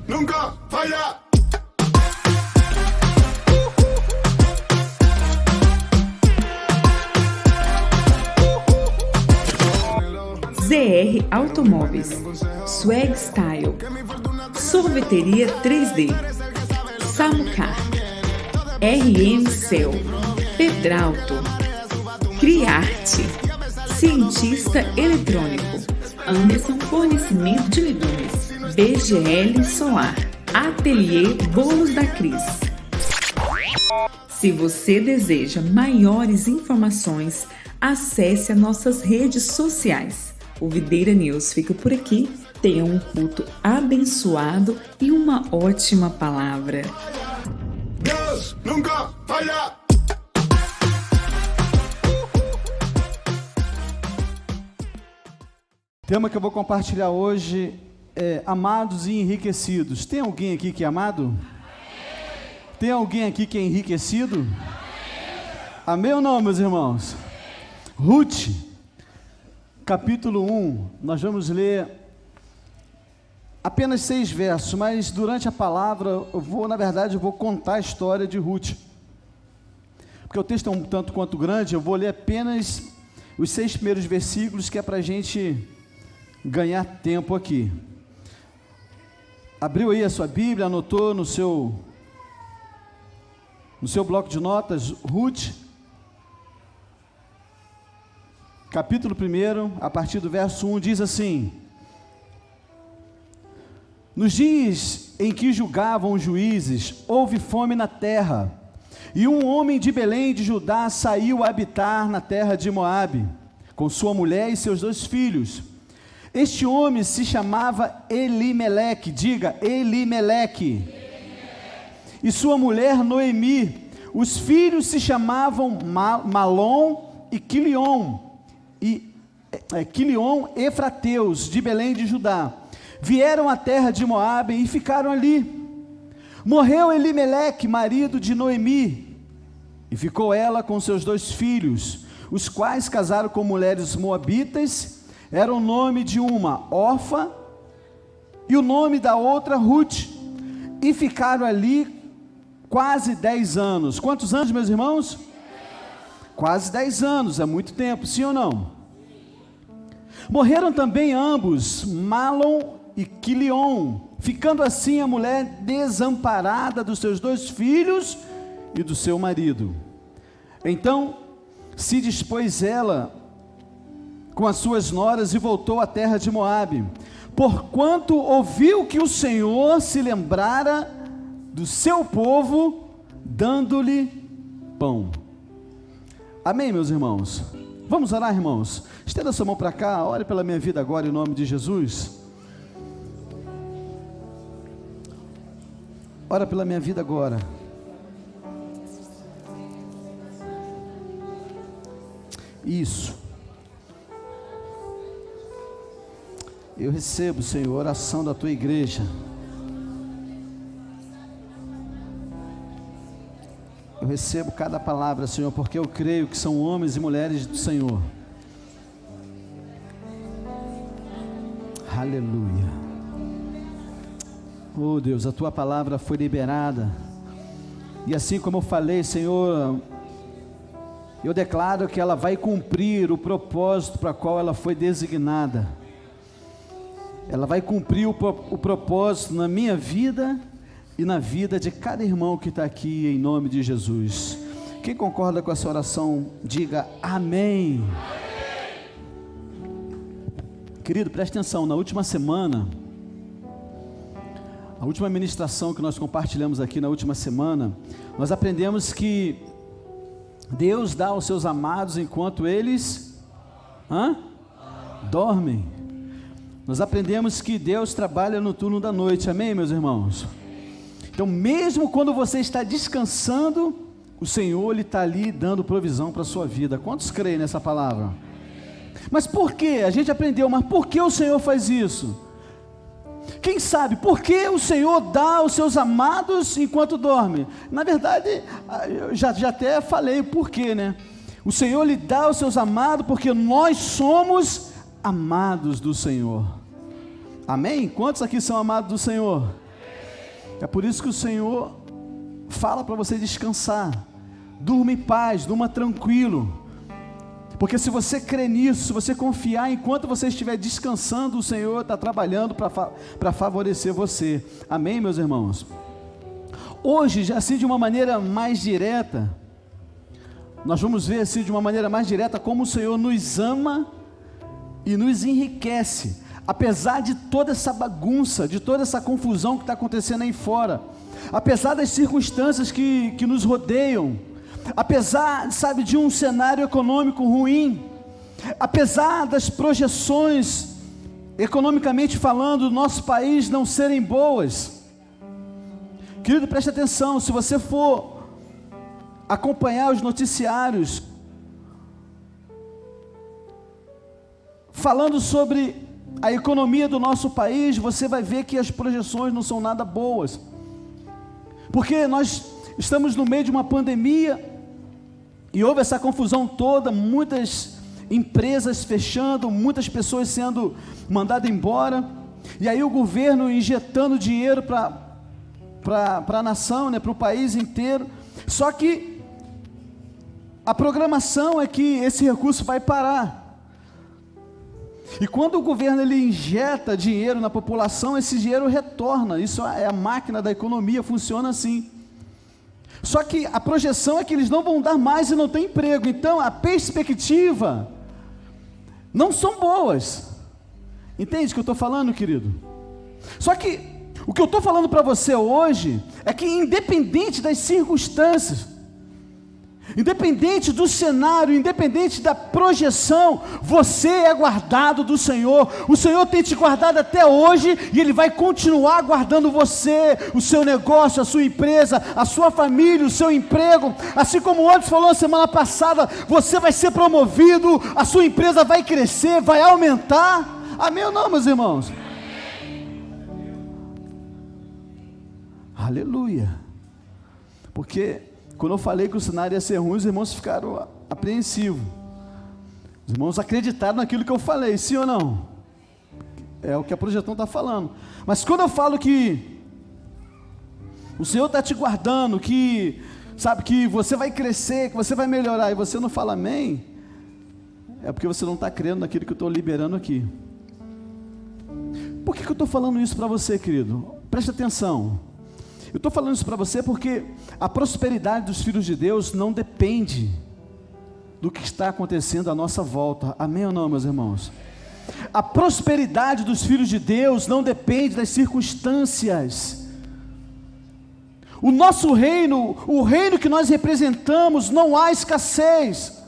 nunca falla. ZR Automóveis, Swag Style, Sorveteria 3D, Samucar, RM Cell, Pedralto, Criarte, Cientista Eletrônico, Anderson Fornecimento de Legumes, BGL Solar, Ateliê Bolos da Cris. Se você deseja maiores informações, acesse as nossas redes sociais. O Videira News fica por aqui. Tenha um culto abençoado e uma ótima palavra. Deus nunca falla. O tema que eu vou compartilhar hoje é amados e enriquecidos. Tem alguém aqui que é amado? Tem alguém aqui que é enriquecido? Amém ou não, meus irmãos? Ruth, capítulo 1, nós vamos ler apenas 6 versos, mas durante a palavra eu vou contar a história de Ruth, porque o texto é um tanto quanto grande. Eu vou ler apenas os 6 primeiros versículos, que é para a gente ganhar tempo aqui. Abriu aí a sua Bíblia, anotou no seu bloco de notas. Ruth, capítulo 1, a partir do verso 1, diz assim: Nos dias em que julgavam os juízes, houve fome na terra, e um homem de Belém de Judá saiu a habitar na terra de Moabe, com sua mulher e seus 2 filhos. Este homem se chamava Elimeleque, diga, Elimeleque, e sua mulher Noemi. Os filhos se chamavam Malom e Quilion, Efrateus, de Belém de Judá. Vieram à terra de Moabe e ficaram ali. Morreu Elimeleque, marido de Noemi, e ficou ela com seus 2 filhos, os quais casaram com mulheres moabitas. Era o nome de uma Orfa e o nome da outra Ruth, e ficaram ali quase 10 anos. Quantos anos, meus irmãos? Quase 10 anos, é muito tempo, sim ou não? Morreram também ambos, Malom e Quilion, ficando assim a mulher desamparada dos seus 2 filhos e do seu marido. Então se dispôs ela com as suas noras e voltou à terra de Moabe, porquanto ouviu que o Senhor se lembrara do seu povo, dando-lhe pão. Amém, meus irmãos? Vamos orar, irmãos? Estenda sua mão para cá, ore pela minha vida agora em nome de Jesus. Ora pela minha vida agora. Isso. Eu recebo, Senhor, a oração da tua igreja. Eu recebo cada palavra, Senhor, porque eu creio que são homens e mulheres do Senhor. Aleluia. Oh Deus, a tua palavra foi liberada, e assim como eu falei, Senhor, eu declaro que ela vai cumprir o propósito para o qual ela foi designada. Ela vai cumprir o propósito na minha vida e na vida de cada irmão que está aqui, em nome de Jesus. Quem concorda com essa oração, diga amém. Querido, preste atenção, na última semana, a última ministração que nós compartilhamos aqui na última semana, nós aprendemos que Deus dá aos seus amados enquanto eles dormem. Nós aprendemos que Deus trabalha no turno da noite, amém, meus irmãos? Então, mesmo quando você está descansando, o Senhor, Ele está ali dando provisão para a sua vida. Quantos creem nessa palavra? Mas por quê? A gente aprendeu, mas por que o Senhor faz isso? Quem sabe, por que o Senhor dá aos seus amados enquanto dorme? Na verdade, eu já até falei o porquê, né? O Senhor lhe dá aos seus amados porque nós somos amados do Senhor. Amém? Quantos aqui são amados do Senhor? É por isso que o Senhor fala para você descansar. Durma em paz, durma tranquilo. Porque se você crer nisso, se você confiar, enquanto você estiver descansando, o Senhor está trabalhando para favorecer você. Amém, meus irmãos? Hoje, assim de uma maneira mais direta, nós vamos ver assim de uma maneira mais direta como o Senhor nos ama e nos enriquece, apesar de toda essa bagunça, de toda essa confusão que está acontecendo aí fora, apesar das circunstâncias que nos rodeiam, apesar, sabe, de um cenário econômico ruim, apesar das projeções, economicamente falando, do nosso país não serem boas. Querido, preste atenção, se você for acompanhar os noticiários, falando sobre a economia do nosso país, você vai ver que as projeções não são nada boas, porque nós estamos no meio de uma pandemia, e houve essa confusão toda, muitas empresas fechando, muitas pessoas sendo mandadas embora, e aí o governo injetando dinheiro para a nação, né, para o país inteiro. Só que a programação é que esse recurso vai parar, e quando o governo ele injeta dinheiro na população, esse dinheiro retorna. Isso é a máquina da economia, funciona assim. Só que a projeção é que eles não vão dar mais e não tem emprego, então a perspectiva não são boas. Entende o que eu estou falando, querido? Só que o que eu estou falando para você hoje é que, independente das circunstâncias, independente do cenário, independente da projeção, você é guardado do Senhor. O Senhor tem te guardado até hoje e Ele vai continuar guardando você, o seu negócio, a sua empresa, a sua família, o seu emprego. Assim como o Anderson falou na semana passada, você vai ser promovido, a sua empresa vai crescer, vai aumentar. Amém ou não, meus irmãos? Aleluia. Porque quando eu falei que o cenário ia ser ruim, os irmãos ficaram apreensivos. Os irmãos acreditaram naquilo que eu falei, sim ou não? É o que a projeção está falando. Mas quando eu falo que o Senhor está te guardando, que, sabe, que você vai crescer, que você vai melhorar, e você não fala amém, é porque você não está crendo naquilo que eu estou liberando aqui. Por que eu estou falando isso para você, querido? Preste atenção. Eu estou falando isso para você porque a prosperidade dos filhos de Deus não depende do que está acontecendo à nossa volta. Amém ou não, meus irmãos? A prosperidade dos filhos de Deus não depende das circunstâncias. O nosso reino, o reino que nós representamos, não há escassez.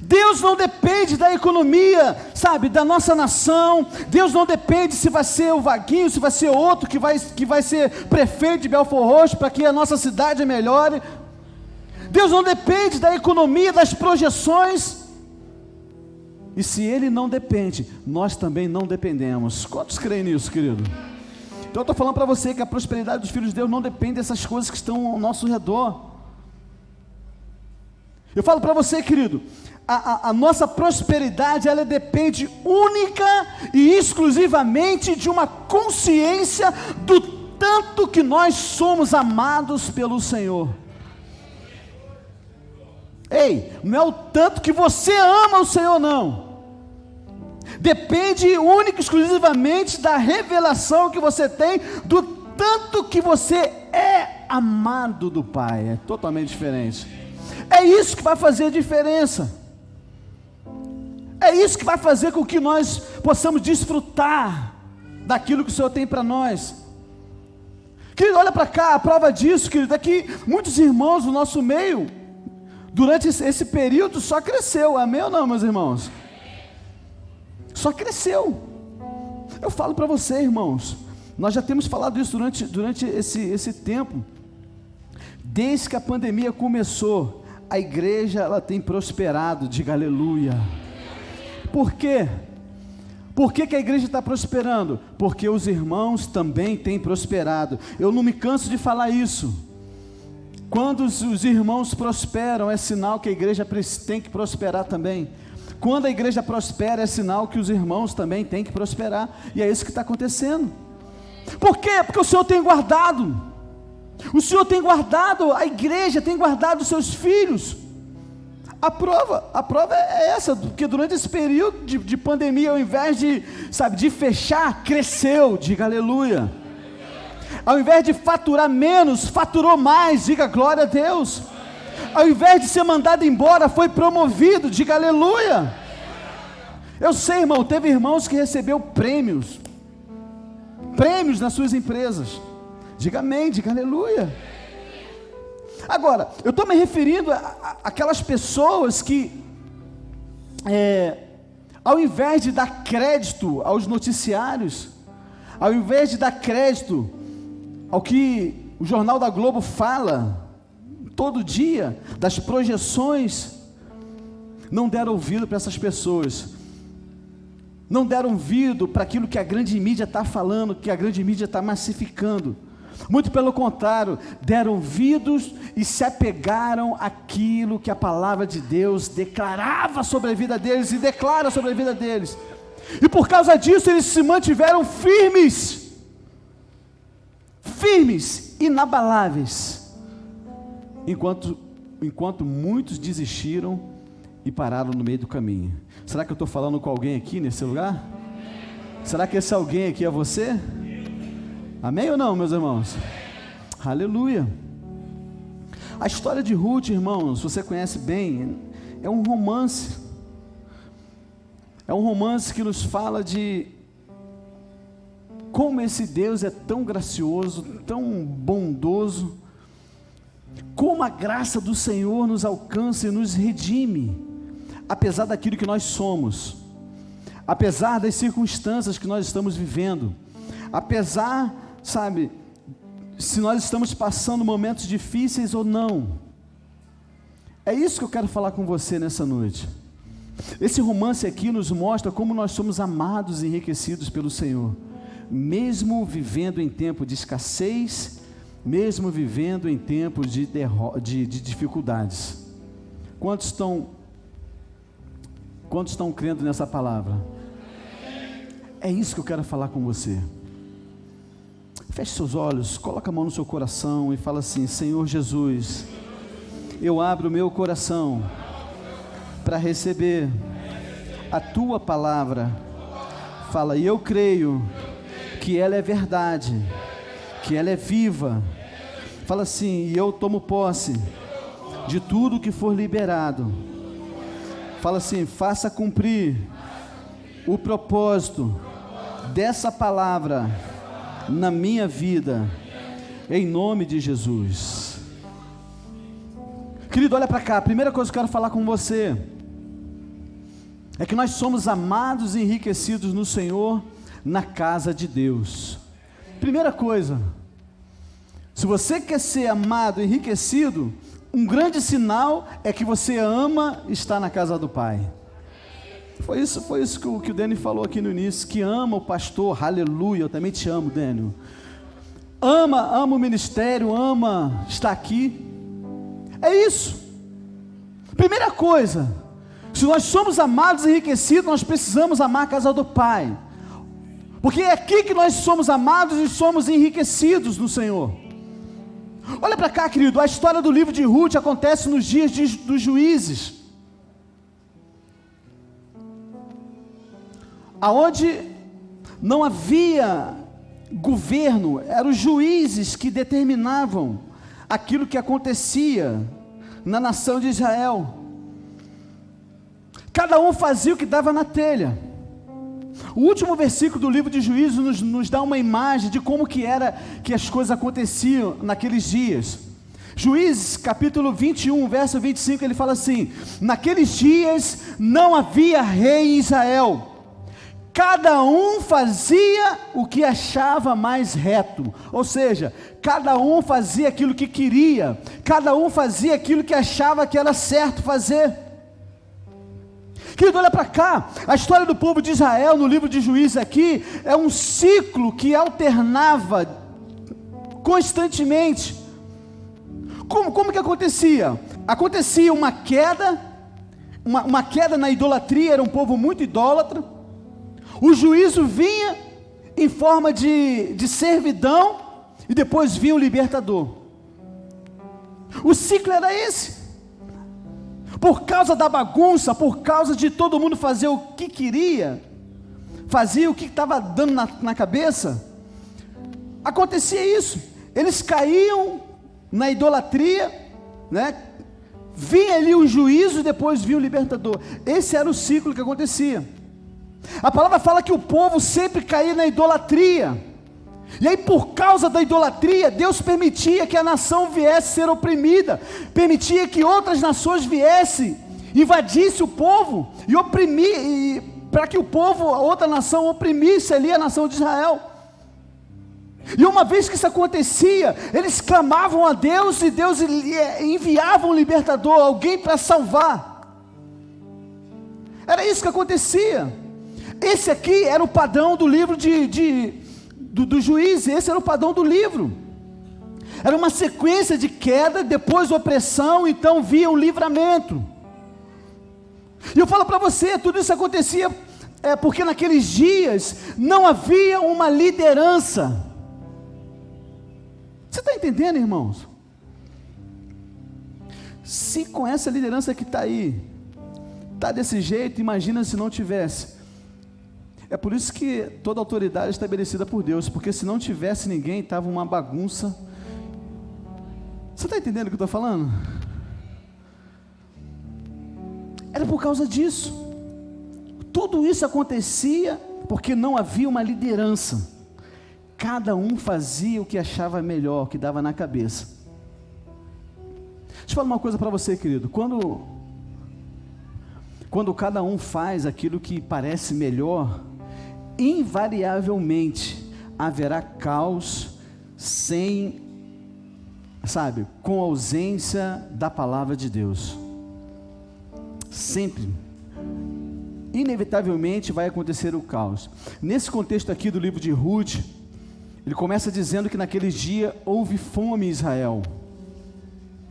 Deus não depende da economia, sabe, da nossa nação. Deus não depende se vai ser o Vaguinho, se vai ser outro que vai ser prefeito de Belfor Roxo para que a nossa cidade melhore. Deus não depende da economia, das projeções. E se Ele não depende, nós também não dependemos. Quantos creem nisso, querido? Então eu estou falando para você que a prosperidade dos filhos de Deus não depende dessas coisas que estão ao nosso redor. Eu falo para você, querido, a nossa prosperidade, ela depende única e exclusivamente de uma consciência do tanto que nós somos amados pelo Senhor. Ei, não é o tanto que você ama o Senhor, não. Depende única e exclusivamente da revelação que você tem do tanto que você é amado do Pai. É totalmente diferente. É isso que vai fazer a diferença. É isso que vai fazer com que nós possamos desfrutar daquilo que o Senhor tem para nós. Querido, olha para cá, a prova disso, querido, é que muitos irmãos do nosso meio, durante esse período, só cresceu. Amém ou não, meus irmãos? Só cresceu. Eu falo para você, irmãos, nós já temos falado isso durante esse tempo. Desde que a pandemia começou, a igreja ela tem prosperado. Diga aleluia. Por quê? Por que a igreja está prosperando? Porque os irmãos também têm prosperado. Eu não me canso de falar isso. Quando os irmãos prosperam, é sinal que a igreja tem que prosperar também. Quando a igreja prospera, é sinal que os irmãos também têm que prosperar. E é isso que está acontecendo. Por quê? Porque o Senhor tem guardado. O Senhor tem guardado a igreja, tem guardado os seus filhos. A prova é essa, porque durante esse período de pandemia, ao invés de fechar, cresceu, diga aleluia. Ao invés de faturar menos, faturou mais, diga glória a Deus. Ao invés de ser mandado embora, foi promovido, diga aleluia. Eu sei, irmão, teve irmãos que recebeu prêmios nas suas empresas, diga amém, diga aleluia. Agora, eu estou me referindo àquelas pessoas que, ao invés de dar crédito aos noticiários, ao invés de dar crédito ao que o Jornal da Globo fala todo dia, das projeções, não deram ouvido para essas pessoas, não deram ouvido para aquilo que a grande mídia está falando, que a grande mídia está massificando. Muito pelo contrário, deram ouvidos e se apegaram àquilo que a palavra de Deus declarava sobre a vida deles e declara sobre a vida deles. E por causa disso eles se mantiveram firmes, inabaláveis, enquanto muitos desistiram e pararam no meio do caminho. Será que eu estou falando com alguém aqui nesse lugar? Será que esse alguém aqui é você? Amém ou não, meus irmãos? Aleluia. A história de Ruth, irmãos, você conhece bem, é um romance. É um romance que nos fala de como esse Deus é tão gracioso, tão bondoso, como a graça do Senhor nos alcança e nos redime, apesar daquilo que nós somos, apesar das circunstâncias que nós estamos vivendo, apesar, sabe, se nós estamos passando momentos difíceis ou não. É isso que eu quero falar com você nessa noite. Esse romance aqui nos mostra como nós somos amados e enriquecidos pelo Senhor, mesmo vivendo em tempo de escassez, mesmo vivendo em tempos de dificuldades. Quantos estão crendo nessa palavra? É isso que eu quero falar com você. Feche seus olhos, coloca a mão no seu coração e fala assim: Senhor Jesus, eu abro o meu coração para receber a Tua palavra. Fala, e eu creio que ela é verdade, que ela é viva. Fala assim, e eu tomo posse de tudo que for liberado. Fala assim, faça cumprir o propósito dessa palavra na minha vida, em nome de Jesus. Querido, olha para cá. A primeira coisa que eu quero falar com você é que nós somos amados e enriquecidos no Senhor, na casa de Deus. Primeira coisa, se você quer ser amado e enriquecido, um grande sinal é que você ama estar na casa do Pai. Foi isso que o Daniel falou aqui no início, que ama o pastor. Aleluia, eu também te amo, Daniel. Ama o ministério, ama estar aqui. É isso. Primeira coisa, se nós somos amados e enriquecidos, nós precisamos amar a casa do Pai, porque é aqui que nós somos amados e somos enriquecidos no Senhor. Olha para cá, querido, a história do livro de Ruth acontece nos dias dos juízes, aonde não havia governo, eram os juízes que determinavam aquilo que acontecia na nação de Israel. Cada um fazia o que dava na telha. O último versículo do livro de Juízes nos dá uma imagem de como que era que as coisas aconteciam naqueles dias. Juízes capítulo 21, verso 25, ele fala assim: naqueles dias não havia rei em Israel, cada um fazia o que achava mais reto, ou seja, cada um fazia aquilo que queria, cada um fazia aquilo que achava que era certo fazer. Querido, olha para cá, a história do povo de Israel no livro de Juízes aqui é um ciclo que alternava constantemente. Como que acontecia? Acontecia uma queda na idolatria, era um povo muito idólatra. O juízo vinha em forma de servidão, e depois vinha o libertador. O ciclo era esse. Por causa da bagunça, por causa de todo mundo fazer o que queria, fazia o que estava dando na cabeça, acontecia isso. Eles caíam na idolatria, né? Vinha ali o juízo e depois vinha o libertador. Esse era o ciclo que acontecia. A palavra fala que o povo sempre caía na idolatria, e aí por causa da idolatria, Deus permitia que a nação viesse a ser oprimida, permitia que outras nações viessem, invadisse o povo, e oprimir, para que o povo, a outra nação, oprimisse ali a nação de Israel. E uma vez que isso acontecia, eles clamavam a Deus, e Deus enviava um libertador, alguém para salvar. Era isso que acontecia. Esse aqui era o padrão do livro do Juízes, esse era o padrão do livro. Era uma sequência de queda, depois opressão, então via um livramento. E eu falo para você, tudo isso acontecia porque naqueles dias não havia uma liderança. Você está entendendo, irmãos? Se com essa liderança que está aí, está desse jeito, imagina se não tivesse. É por isso que toda autoridade é estabelecida por Deus, porque se não tivesse ninguém, estava uma bagunça. Você está entendendo o que eu estou falando? Era por causa disso. Tudo isso acontecia porque não havia uma liderança. Cada um fazia o que achava melhor, o que dava na cabeça. Deixa eu falar uma coisa para você, querido. Quando cada um faz aquilo que parece melhor, invariavelmente haverá caos com ausência da palavra de Deus. Sempre, inevitavelmente vai acontecer o caos. Nesse contexto aqui do livro de Ruth, ele começa dizendo que naqueles dias houve fome em Israel.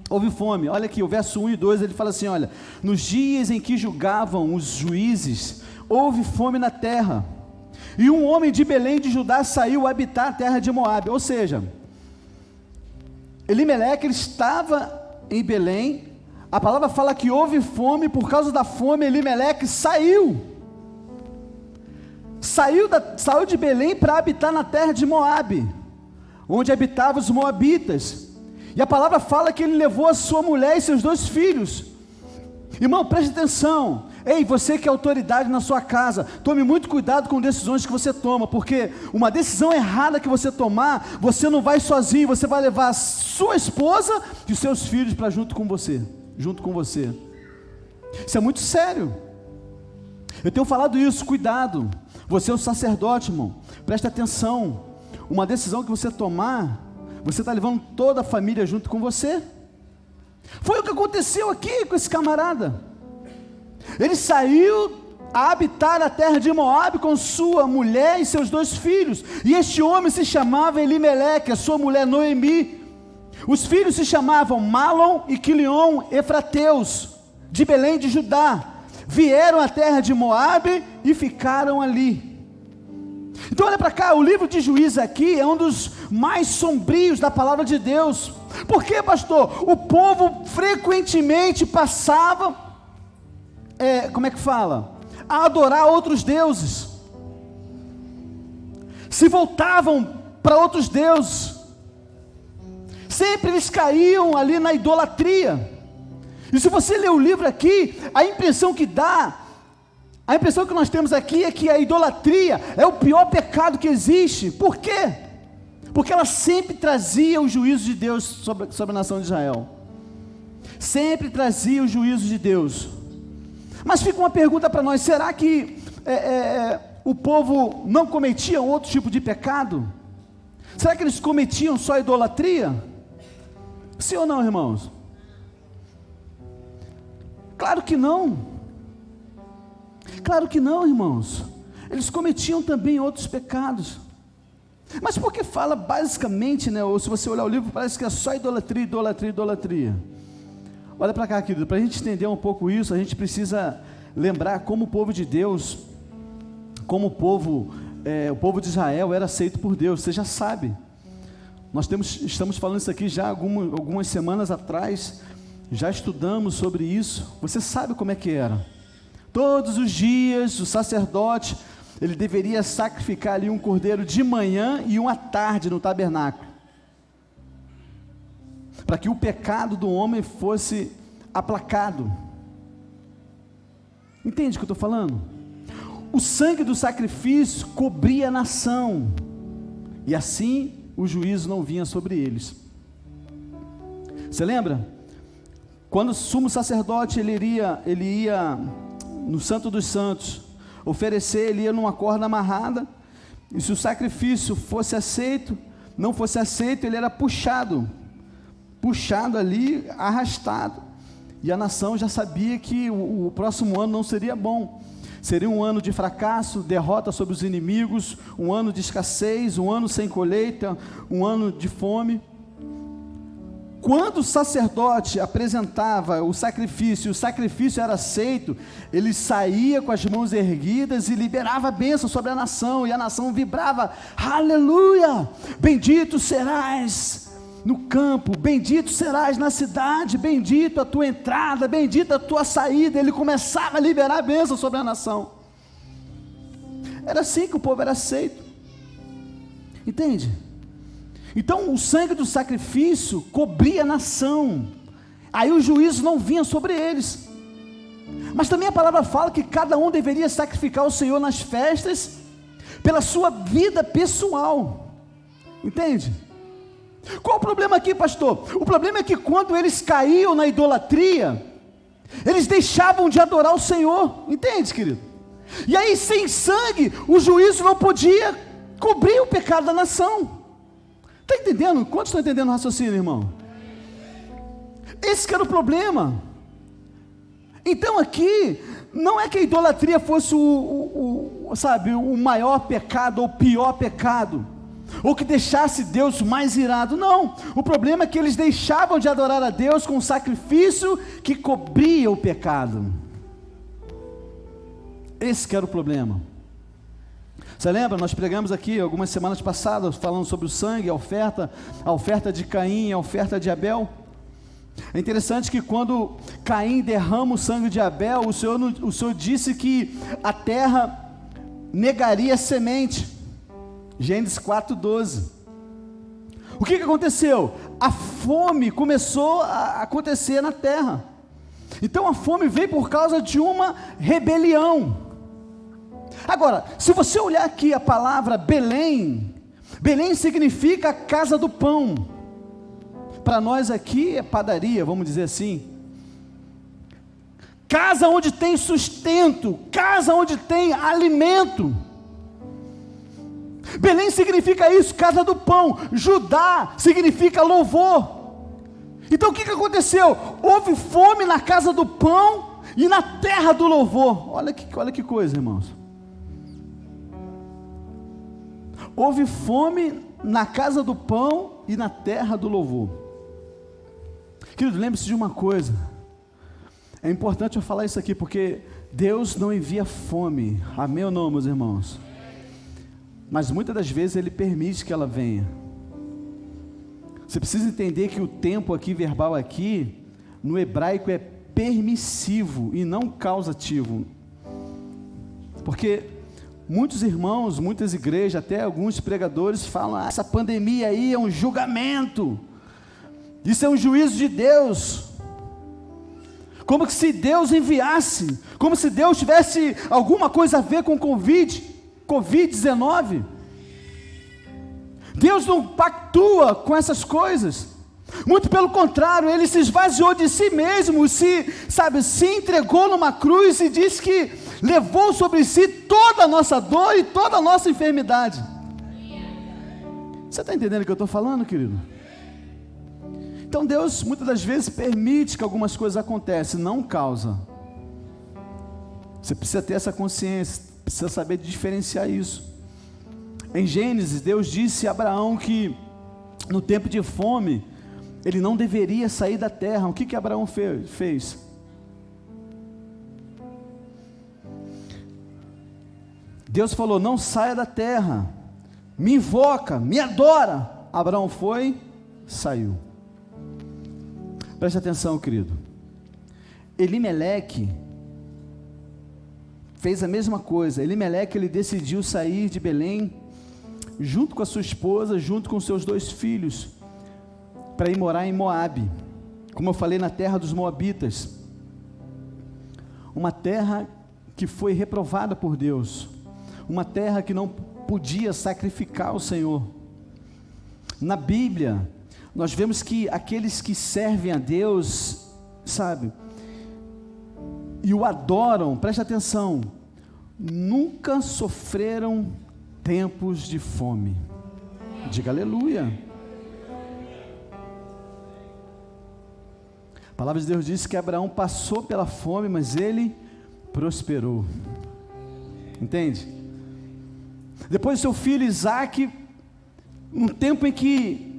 Houve fome. Olha aqui, o verso 1 e 2, ele fala assim, olha, nos dias em que julgavam os juízes, houve fome na terra, e um homem de Belém de Judá saiu a habitar a terra de Moabe. Ou seja, Elimeleque, ele estava em Belém. A palavra fala que houve fome. Por causa da fome, Elimeleque saiu de Belém para habitar na terra de Moabe, onde habitavam os moabitas. E a palavra fala que ele levou a sua mulher e seus 2 filhos. Irmão, preste atenção. Ei, você que é autoridade na sua casa, tome muito cuidado com decisões que você toma, porque uma decisão errada que você tomar, você não vai sozinho, você vai levar a sua esposa e os seus filhos para junto com você. Isso é muito sério. Eu tenho falado isso, cuidado. Você é um sacerdote, irmão, preste atenção. Uma decisão que você tomar, você está levando toda a família junto com você. Foi o que aconteceu aqui com esse camarada. Ele saiu a habitar a terra de Moabe com sua mulher e seus 2 filhos, e este homem se chamava Elimeleque, a sua mulher Noemi. Os filhos se chamavam Malom e Quilion, efrateus, de Belém de Judá. Vieram à terra de Moabe e ficaram ali. Então olha para cá, o livro de Juízes aqui é um dos mais sombrios da palavra de Deus. Por quê, pastor? O povo frequentemente passava, a adorar outros deuses, se voltavam para outros deuses, sempre eles caíam ali na idolatria. E se você ler o livro aqui, a impressão que nós temos aqui é que a idolatria é o pior pecado que existe. Por quê? Porque ela sempre trazia o juízo de Deus sobre a nação de Israel, sempre trazia o juízo de Deus. Mas fica uma pergunta para nós: será que o povo não cometia outro tipo de pecado? Será que eles cometiam só idolatria? Sim ou não, irmãos? Claro que não. Claro que não, irmãos. Eles cometiam também outros pecados. Mas por que fala basicamente, ou se você olhar o livro, parece que é só idolatria, idolatria, idolatria. Olha para cá, querido, para a gente entender um pouco isso, a gente precisa lembrar como o povo de Deus, como o povo o povo de Israel era aceito por Deus, você já sabe. Estamos falando isso aqui já algumas semanas atrás, já estudamos sobre isso, você sabe como é que era. Todos os dias o sacerdote, ele deveria sacrificar ali um cordeiro de manhã e um à tarde no tabernáculo, para que o pecado do homem fosse aplacado. Entende o que eu estou falando? O sangue do sacrifício cobria a nação, e assim o juízo não vinha sobre eles. Você lembra? Quando o sumo sacerdote ele ia no Santo dos Santos oferecer, ele ia numa corda amarrada, e se o sacrifício fosse aceito, não fosse aceito, ele era puxado ali, arrastado, e a nação já sabia que o próximo ano não seria bom, seria um ano de fracasso, derrota sobre os inimigos, um ano de escassez, um ano sem colheita, um ano de fome. Quando o sacerdote apresentava o sacrifício era aceito, ele saía com as mãos erguidas e liberava a bênção sobre a nação, e a nação vibrava, aleluia, bendito serás no campo, bendito serás na cidade, bendito a tua entrada, bendita a tua saída. Ele começava a liberar a bênção sobre a nação. Era assim que o povo era aceito, entende? Então o sangue do sacrifício cobria a nação, aí o juízo não vinha sobre eles. Mas também a palavra fala que cada um deveria sacrificar o Senhor nas festas, pela sua vida pessoal, entende? Qual o problema aqui, pastor? O problema é que quando eles caíam na idolatria, eles deixavam de adorar o Senhor, entende, querido? E aí sem sangue, o juízo não podia cobrir o pecado da nação. Está entendendo? Quantos estão entendendo o raciocínio, irmão? Esse que era o problema. Então aqui, não é que a idolatria fosse o maior pecado, ou o pior pecado, ou que deixasse Deus mais irado, não. O problema é que eles deixavam de adorar a Deus com um sacrifício que cobria o pecado. Esse que era o problema. Você lembra? Nós pregamos aqui algumas semanas passadas, falando sobre o sangue, a oferta de Caim, a oferta de Abel. É interessante que quando Caim derrama o sangue de Abel, o Senhor disse que a terra negaria a semente. Gênesis 4:12. O que aconteceu? A fome começou a acontecer na terra. Então a fome veio por causa de uma rebelião. Agora, se você olhar aqui a palavra Belém, Belém significa casa do pão. Para nós aqui é padaria, vamos dizer assim. Casa onde tem sustento, casa onde tem alimento. Belém significa isso, casa do pão. Judá significa louvor. Então o que aconteceu? Houve fome na casa do pão e na terra do louvor. Olha que coisa, irmãos. Houve fome na casa do pão e na terra do louvor. Querido, lembre-se de uma coisa. É importante eu falar isso aqui, porque Deus não envia fome. Amém ou não, meus irmãos? Mas muitas das vezes Ele permite que ela venha. Você precisa entender que o tempo aqui, verbal aqui, no hebraico é permissivo e não causativo. Porque muitos irmãos, muitas igrejas, até alguns pregadores falam, essa pandemia aí é um julgamento, isso é um juízo de Deus, como que se Deus enviasse, como se Deus tivesse alguma coisa a ver com Covid-19, Deus não pactua com essas coisas, muito pelo contrário, Ele se esvaziou de si mesmo, se entregou numa cruz e disse que levou sobre si toda a nossa dor e toda a nossa enfermidade. Você está entendendo o que eu estou falando, querido? Então Deus muitas das vezes permite que algumas coisas aconteçam, não causa. Você precisa ter essa consciência, precisa saber diferenciar isso. Em Gênesis, Deus disse a Abraão que no tempo de fome, ele não deveria sair da terra. O que Abraão fez? Deus falou: não saia da terra, me invoca, me adora. Abraão foi, saiu. Preste atenção, querido. Elimeleque fez a mesma coisa. Elimeleque, ele decidiu sair de Belém, junto com a sua esposa, junto com seus 2 filhos, para ir morar em Moabe, como eu falei, na terra dos Moabitas, uma terra que foi reprovada por Deus, uma terra que não podia sacrificar o Senhor. Na Bíblia, nós vemos que aqueles que servem a Deus, sabe, e o adoram, preste atenção, nunca sofreram tempos de fome. Diga aleluia. A palavra de Deus diz que Abraão passou pela fome, mas ele prosperou. Entende? Depois seu filho Isaque, um tempo em que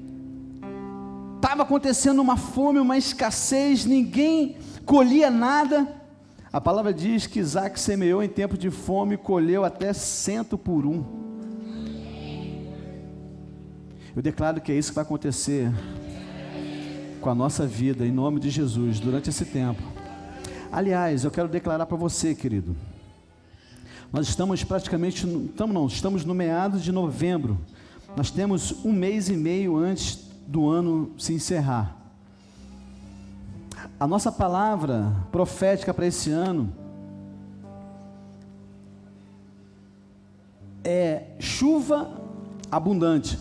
estava acontecendo uma fome, uma escassez, ninguém colhia nada, a palavra diz que Isaque semeou em tempo de fome e colheu até 100 por 1. Eu declaro que é isso que vai acontecer com a nossa vida, em nome de Jesus, durante esse tempo. Aliás, eu quero declarar para você, querido, nós estamos praticamente, estamos no meados de novembro, nós temos 1 mês e meio antes do ano se encerrar. A nossa palavra profética para esse ano é chuva abundante.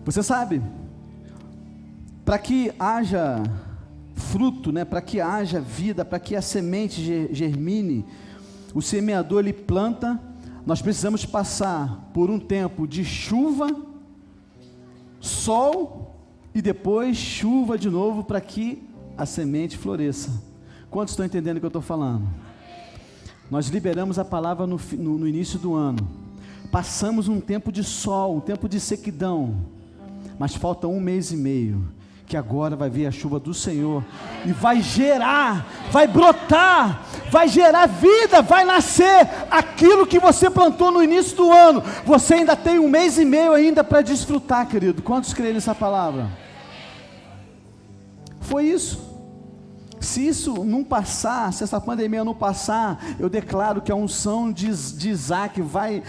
Você sabe, para que haja fruto, né, para que haja vida, para que a semente germine, o semeador ele planta, nós precisamos passar por um tempo de chuva, sol e depois chuva de novo para que a semente floresça. Quantos estão entendendo o que eu estou falando? Nós liberamos a palavra no início do ano, passamos um tempo de sol, um tempo de sequidão, mas falta 1 mês e meio, que agora vai vir a chuva do Senhor, e vai gerar, vai brotar, vai gerar vida, vai nascer aquilo que você plantou no início do ano. Você ainda tem 1 mês e meio ainda para desfrutar, querido. Quantos creem nessa palavra? Foi isso. Se isso não passar, se essa pandemia não passar, eu declaro que a unção de Isaac vai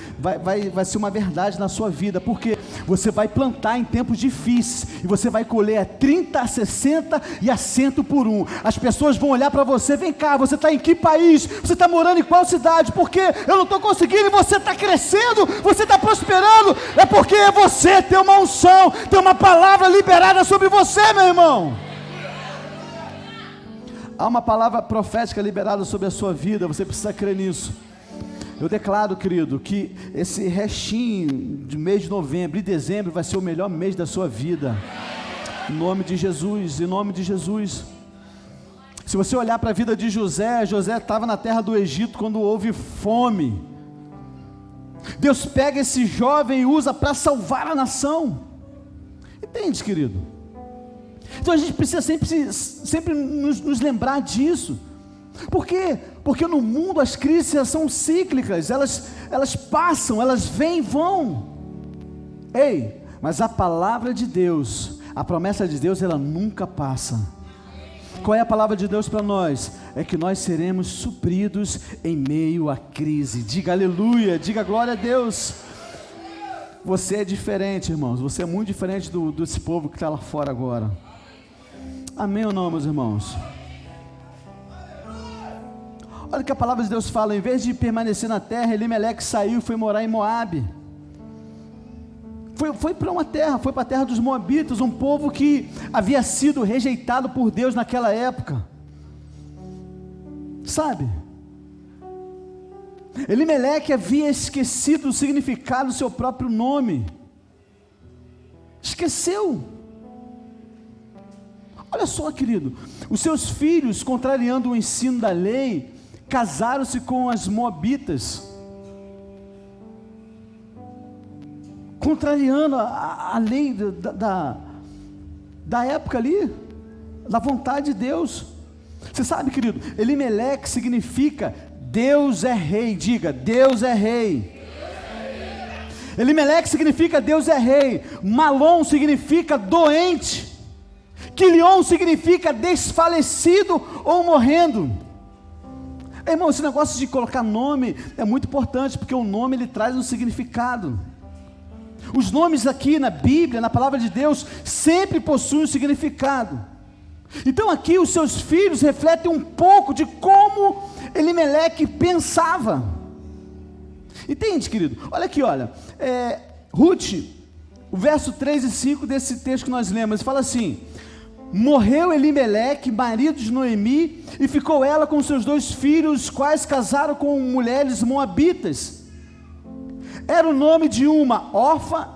ser uma verdade na sua vida, porque você vai plantar em tempos difíceis, e você vai colher a 30, a 60 e a 100 por 1, as pessoas vão olhar para você, vem cá, você está em que país, você está morando em qual cidade, porque eu não estou conseguindo, e você está crescendo, você está prosperando, é porque você tem uma unção, tem uma palavra liberada sobre você, meu irmão. Há uma palavra profética liberada sobre a sua vida, você precisa crer nisso. Eu declaro, querido, que esse restinho de mês de novembro e dezembro vai ser o melhor mês da sua vida, em nome de Jesus, em nome de Jesus. Se você olhar para a vida de José, José estava na terra do Egito quando houve fome. Deus pega esse jovem e usa para salvar a nação. Entende, querido? Então a gente precisa sempre nos lembrar disso. Por quê? Porque no mundo as crises são cíclicas, elas passam, elas vêm e vão. Ei, mas a palavra de Deus, a promessa de Deus, ela nunca passa. Qual é a palavra de Deus para nós? É que nós seremos supridos em meio à crise. Diga aleluia, diga glória a Deus. Você é diferente, irmãos, você é muito diferente desse povo que está lá fora agora. Amém ou não, meus irmãos? Olha o que a palavra de Deus fala: em vez de permanecer na terra, Elimeleque saiu e foi morar em Moabe. Foi para uma terra, foi para a terra dos Moabitas, um povo que havia sido rejeitado por Deus naquela época. Sabe? Elimeleque havia esquecido o significado do seu próprio nome. Esqueceu. Olha só, querido, os seus filhos, contrariando o ensino da lei, casaram-se com as Moabitas, contrariando a lei da época ali, da vontade de Deus. Você sabe, querido, Elimeleque significa Deus é rei. Diga, Deus é rei. Elimeleque significa Deus é rei. Malom significa doente. Quilion significa desfalecido ou morrendo. Irmão, esse negócio de colocar nome é muito importante, porque o nome ele traz um significado. Os nomes aqui na Bíblia, na palavra de Deus, sempre possuem um significado. Então aqui os seus filhos refletem um pouco de como Elimeleque pensava. Entende, querido? Olha aqui, olha. Ruth, o verso 3 e 5 desse texto que nós lemos, fala assim: morreu Elimeleque, marido de Noemi, e ficou ela com seus 2 filhos, quais casaram com mulheres moabitas. Era o nome de uma Orfa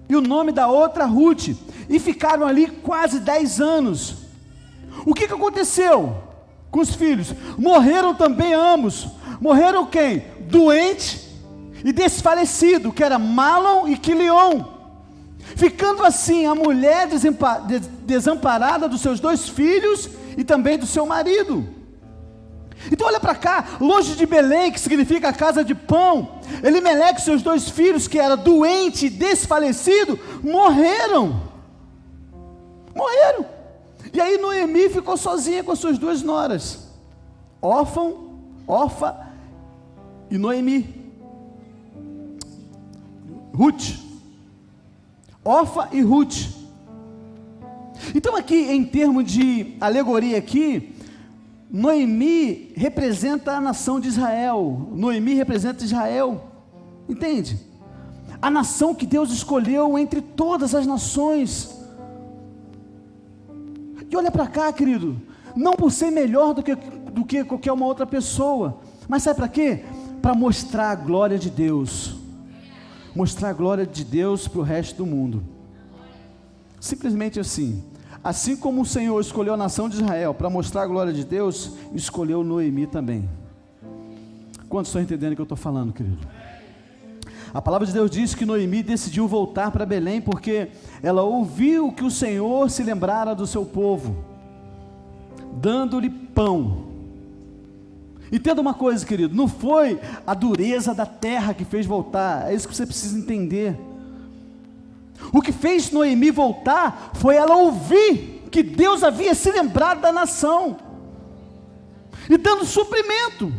e o nome da outra Ruth, e ficaram ali quase 10 anos. O que aconteceu com os filhos? Morreram também ambos. Morreram quem? Doente e desfalecido, que era Malom e Quilion. Ficando assim a mulher desamparada dos seus 2 filhos e também do seu marido. Então olha para cá, longe de Belém, que significa a casa de pão, Elimeleque e seus 2 filhos, que era doente e desfalecido, morreram. E aí Noemi ficou sozinha com as suas 2 noras, Orfa e Noemi. Ruth. Orfa e Ruth. Então aqui, em termos de alegoria aqui, Noemi representa a nação de Israel. Noemi representa Israel. Entende? A nação que Deus escolheu entre todas as nações. E olha para cá, querido, não por ser melhor do que qualquer uma outra pessoa, mas sabe para quê? Para mostrar a glória de Deus. Mostrar a glória de Deus para o resto do mundo. Simplesmente assim. Assim como o Senhor escolheu a nação de Israel para mostrar a glória de Deus, escolheu Noemi também. Quantos estão entendendo o que eu estou falando, querido? A palavra de Deus diz que Noemi decidiu voltar para Belém, porque ela ouviu que o Senhor se lembrara do seu povo, dando-lhe pão. Entenda uma coisa, querido, não foi a dureza da terra que fez voltar, é isso que você precisa entender. O que fez Noemi voltar foi ela ouvir que Deus havia se lembrado da nação e dando suprimento.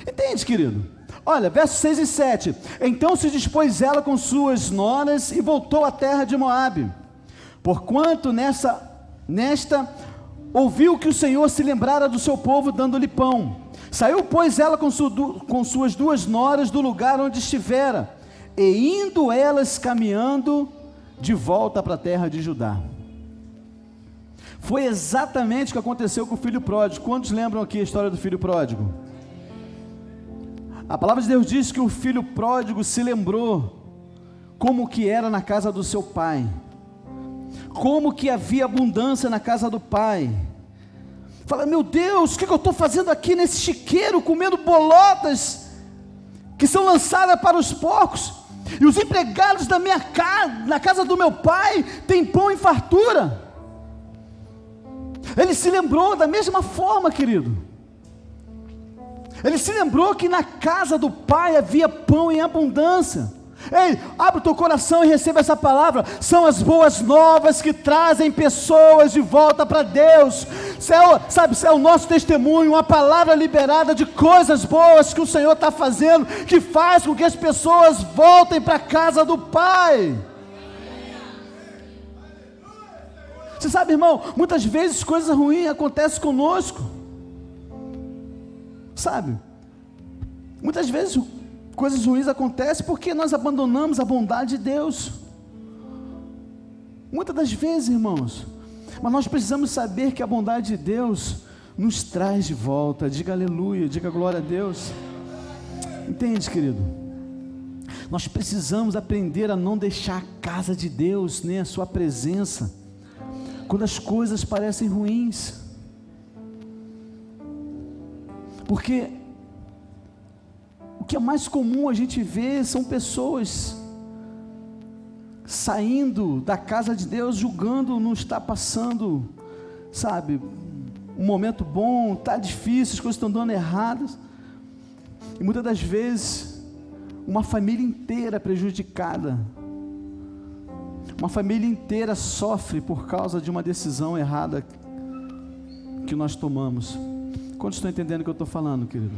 Entende, querido? Olha, versos 6 e 7. Então se dispôs ela com suas noras e voltou à terra de Moabe, porquanto nesta ouviu que o Senhor se lembrara do seu povo, dando-lhe pão. Saiu, pois, ela com suas 2 noras do lugar onde estivera, e indo elas caminhando de volta para a terra de Judá. Foi exatamente o que aconteceu com o filho pródigo. Quantos lembram aqui a história do filho pródigo? A palavra de Deus diz que o filho pródigo se lembrou como que era na casa do seu pai, como que havia abundância na casa do pai. Fala, meu Deus, o que eu estou fazendo aqui nesse chiqueiro, comendo bolotas que são lançadas para os porcos, e os empregados da minha casa, na casa do meu pai, têm pão em fartura. Ele se lembrou da mesma forma, querido. Ele se lembrou que na casa do pai havia pão em abundância. Ei, abre o teu coração e receba essa palavra. São as boas novas que trazem pessoas de volta para Deus. É o nosso testemunho, uma palavra liberada de coisas boas que o Senhor está fazendo, que faz com que as pessoas voltem para a casa do Pai. Você sabe, irmão, muitas vezes coisas ruins acontecem conosco. Sabe? Muitas vezes coisas ruins acontecem porque nós abandonamos a bondade de Deus. Muitas das vezes, irmãos, mas nós precisamos saber que a bondade de Deus nos traz de volta. Diga aleluia, diga glória a Deus. Entende, querido? Nós precisamos aprender a não deixar a casa de Deus, nem a sua presença, quando as coisas parecem ruins. Porque o que é mais comum a gente ver são pessoas saindo da casa de Deus, julgando não estar passando, sabe, um momento bom, está difícil, as coisas estão dando erradas, E muitas das vezes, uma família inteira é prejudicada. Uma família inteira sofre por causa de uma decisão errada que nós tomamos. Quantos estão entendendo o que eu estou falando, querido?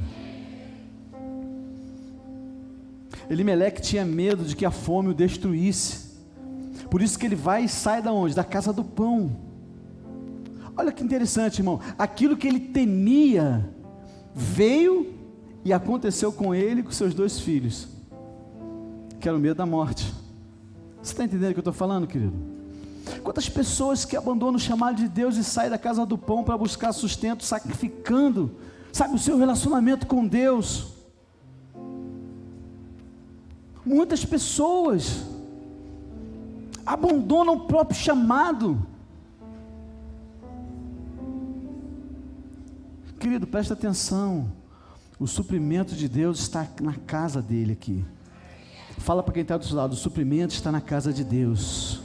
Elimeleque tinha medo de que a fome o destruísse. Por isso que ele vai e sai da onde? Da casa do pão. Olha que interessante, irmão. Aquilo que ele temia veio e aconteceu com ele e com seus 2 filhos, que era o medo da morte. Você está entendendo o que eu estou falando, querido? Quantas pessoas que abandonam o chamado de Deus e saem da casa do pão para buscar sustento, sacrificando, sabe, o seu relacionamento com Deus. Muitas pessoas abandonam o próprio chamado. Querido, presta atenção. O suprimento de Deus está na casa dele aqui. Fala para quem está do seu lado, o suprimento está na casa de Deus.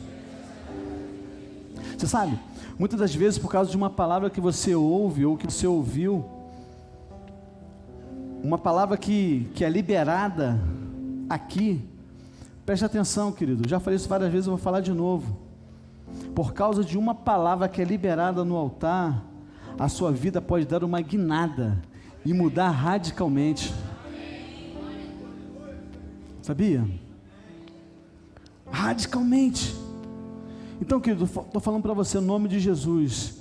Você sabe, muitas das vezes por causa de uma palavra que você ouve ou que você ouviu, uma palavra que é liberada aqui, preste atenção, querido, já falei isso várias vezes, eu vou falar de novo. Por causa de uma palavra que é liberada no altar, a sua vida pode dar uma guinada e mudar radicalmente. Sabia? Radicalmente. Então, querido, estou falando para você, no nome de Jesus,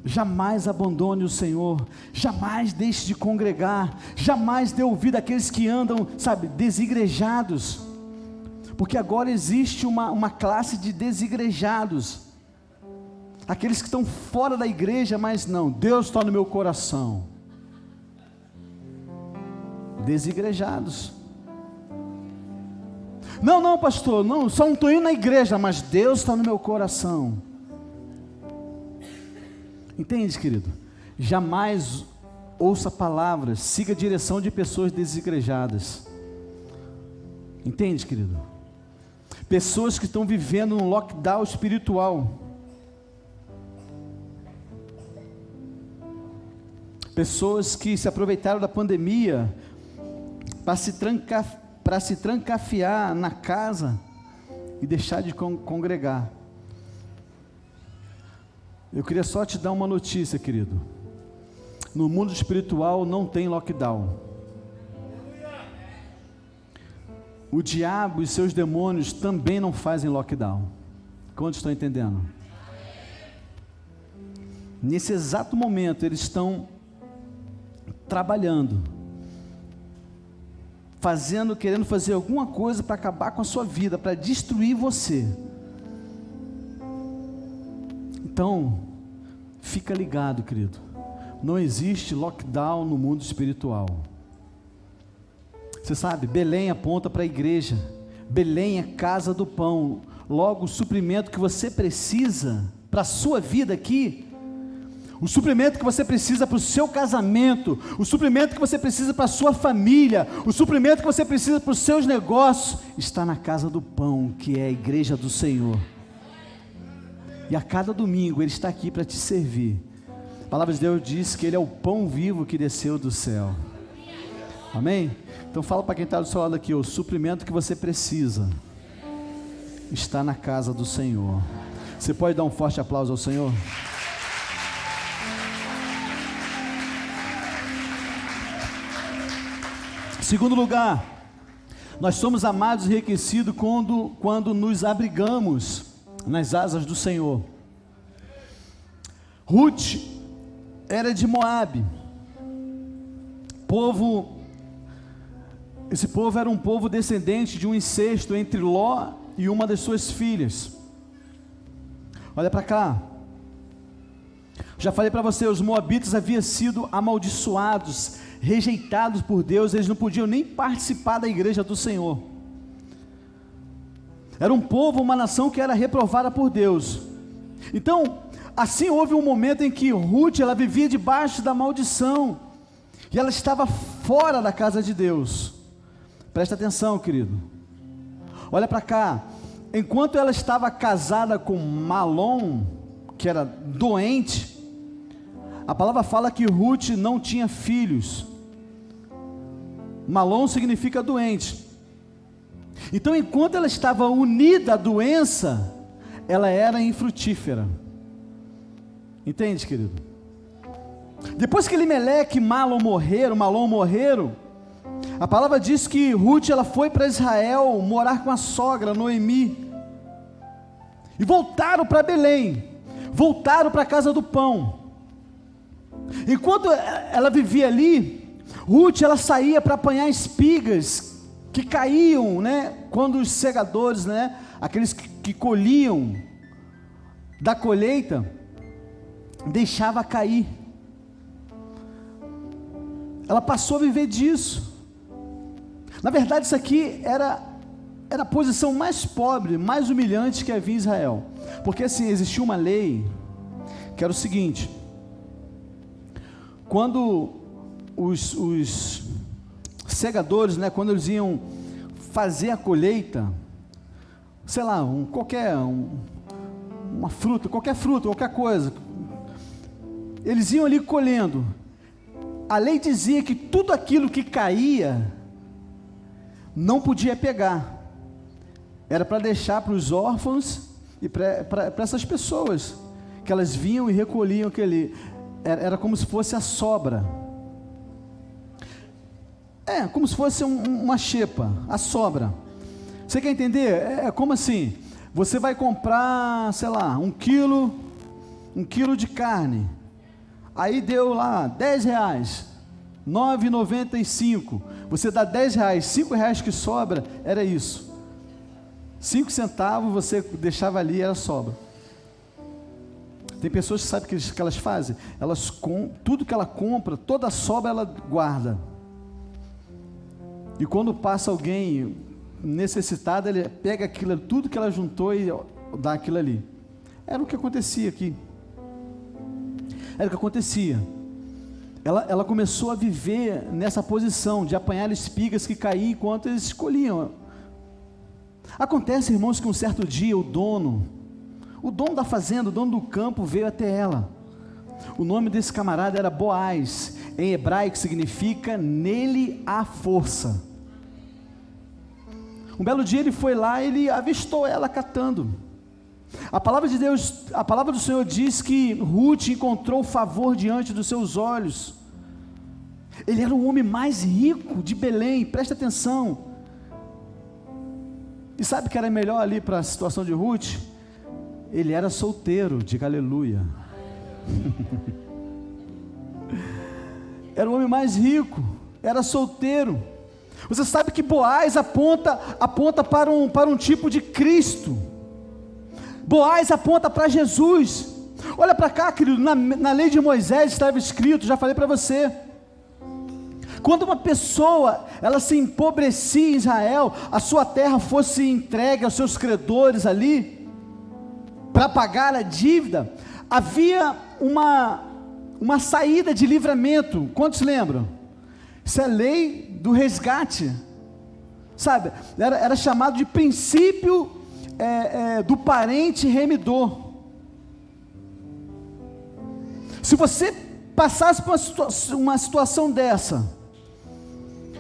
jamais abandone o Senhor, jamais deixe de congregar, jamais dê ouvido àqueles que andam, sabe, desigrejados, porque agora existe uma classe de desigrejados, aqueles que estão fora da igreja, mas não, Deus está no meu coração. Desigrejados. Não, pastor, não, só não estou indo na igreja, mas Deus está no meu coração. Entende, querido? Jamais ouça palavras, siga a direção de pessoas desigrejadas. Entende, querido? Pessoas que estão vivendo um lockdown espiritual. Pessoas que se aproveitaram da pandemia para se trancafiar na casa e deixar de congregar. Eu queria só te dar uma notícia, querido. No mundo espiritual não tem lockdown. O diabo e seus demônios também não fazem lockdown. Quantos estão entendendo? Nesse exato momento eles estão trabalhando, querendo fazer alguma coisa para acabar com a sua vida, para destruir você. Então, fica ligado, querido, não existe lockdown no mundo espiritual. Você sabe, Belém aponta para a igreja, Belém é casa do pão, logo o suprimento que você precisa para a sua vida aqui, o suprimento que você precisa para o seu casamento, o suprimento que você precisa para a sua família, o suprimento que você precisa para os seus negócios, está na casa do pão, que é a igreja do Senhor. E a cada domingo Ele está aqui para te servir. A palavra de Deus diz que Ele é o pão vivo que desceu do céu. Amém? Então fala para quem está do seu lado aqui, o suprimento que você precisa está na casa do Senhor. Você pode dar um forte aplauso ao Senhor? Segundo lugar, nós somos amados e enriquecidos quando nos abrigamos nas asas do Senhor. Ruth era de Moabe. Esse povo era um povo descendente de um incesto entre Ló e uma das suas filhas. Olha para cá. Já falei para você, os moabitas haviam sido amaldiçoados, rejeitados por Deus, eles não podiam nem participar da igreja do Senhor. Era um povo, uma nação que era reprovada por Deus. Então, assim houve um momento em que Ruth, ela vivia debaixo da maldição, e ela estava fora da casa de Deus. Presta atenção, querido. Olha para cá. Enquanto ela estava casada com Malom, que era doente, a palavra fala que Ruth não tinha filhos. Malom significa doente. Então, enquanto ela estava unida à doença, ela era infrutífera. Entende, querido? Depois que Elimeleque e Malom morreram, a palavra diz que Ruth, ela foi para Israel morar com a sogra, Noemi, e voltaram para Belém, voltaram para a casa do pão. Enquanto ela vivia ali, Ruth, ela saía para apanhar espigas que caíam, né, quando os segadores, né, aqueles que colhiam da colheita, deixava cair. Ela passou a viver disso. Na verdade, isso aqui era a posição mais pobre, mais humilhante que havia em Israel, porque assim, existia uma lei, que era o seguinte: quando os segadores, né, quando eles iam fazer a colheita, sei lá, uma fruta, qualquer coisa, eles iam ali colhendo, a lei dizia que tudo aquilo que caía, não podia pegar, era para deixar para os órfãos e para essas pessoas, que elas vinham e recolhiam aquele, era como se fosse a sobra, como se fosse uma xepa, a sobra. Você quer entender? É como assim, você vai comprar, sei lá, um quilo de carne, aí deu lá R$10, R$9,95, você dá R$10, R$5 que sobra, era isso, 5 centavos você deixava ali, era sobra. Tem pessoas que sabem o que elas fazem, tudo que ela compra, toda a sobra ela guarda, e quando passa alguém necessitado, ele pega aquilo, tudo que ela juntou e dá aquilo ali. Era o que acontecia aqui, era o que acontecia. Ela começou a viver nessa posição de apanhar espigas que caíam enquanto eles escolhiam. Acontece, irmãos, que um certo dia o dono da fazenda, o dono do campo, veio até ela. O nome desse camarada era Boaz, em hebraico significa nele há força. Um belo dia ele foi lá, ele avistou ela catando. A palavra de Deus, a palavra do Senhor diz que Ruth encontrou favor diante dos seus olhos. Ele era o homem mais rico de Belém, presta atenção. E sabe o que era melhor ali para a situação de Ruth? Ele era solteiro, diga aleluia. Era o homem mais rico, era solteiro. Você sabe que Boaz aponta para um tipo de Cristo. Boaz aponta para Jesus. Olha para cá, querido, na lei de Moisés estava escrito, já falei para você, quando uma pessoa, ela se empobrecia em Israel, a sua terra fosse entregue aos seus credores ali, para pagar a dívida, havia uma saída de livramento. Quantos lembram? Isso é a lei do resgate, sabe, era chamado de princípio do parente remidor. Se você passasse por uma situação dessa,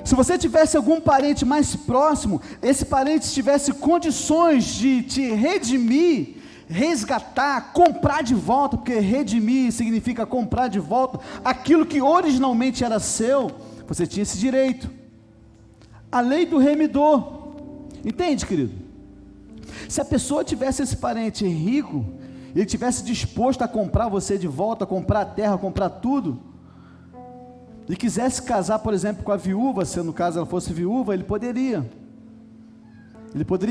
se você tivesse algum parente mais próximo, esse parente tivesse condições de te redimir, resgatar, comprar de volta, porque redimir significa comprar de volta aquilo que originalmente era seu, você tinha esse direito. A lei do remidor. Entende, querido? Se a pessoa tivesse esse parente rico, ele tivesse disposto a comprar você de volta, a comprar a terra, a comprar tudo, e quisesse casar, por exemplo, com a viúva, se no caso ela fosse viúva, ele poderia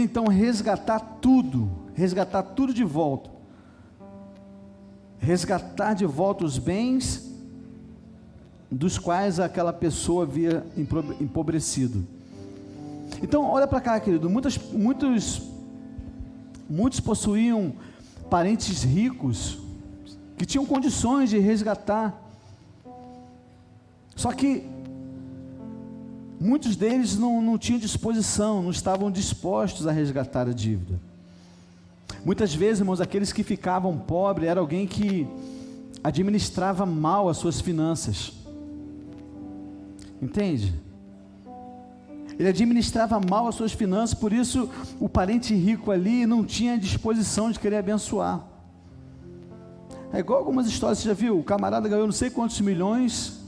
então resgatar tudo de volta, resgatar de volta os bens dos quais aquela pessoa havia empobrecido. Então olha para cá, querido, muitos possuíam parentes ricos, que tinham condições de resgatar, só que muitos deles não tinham disposição, não estavam dispostos a resgatar a dívida. Muitas vezes, irmãos, aqueles que ficavam pobres, era alguém que administrava mal as suas finanças, entende? Ele administrava mal as suas finanças, por isso o parente rico ali não tinha disposição de querer abençoar. É igual algumas histórias, você já viu? O camarada ganhou não sei quantos milhões,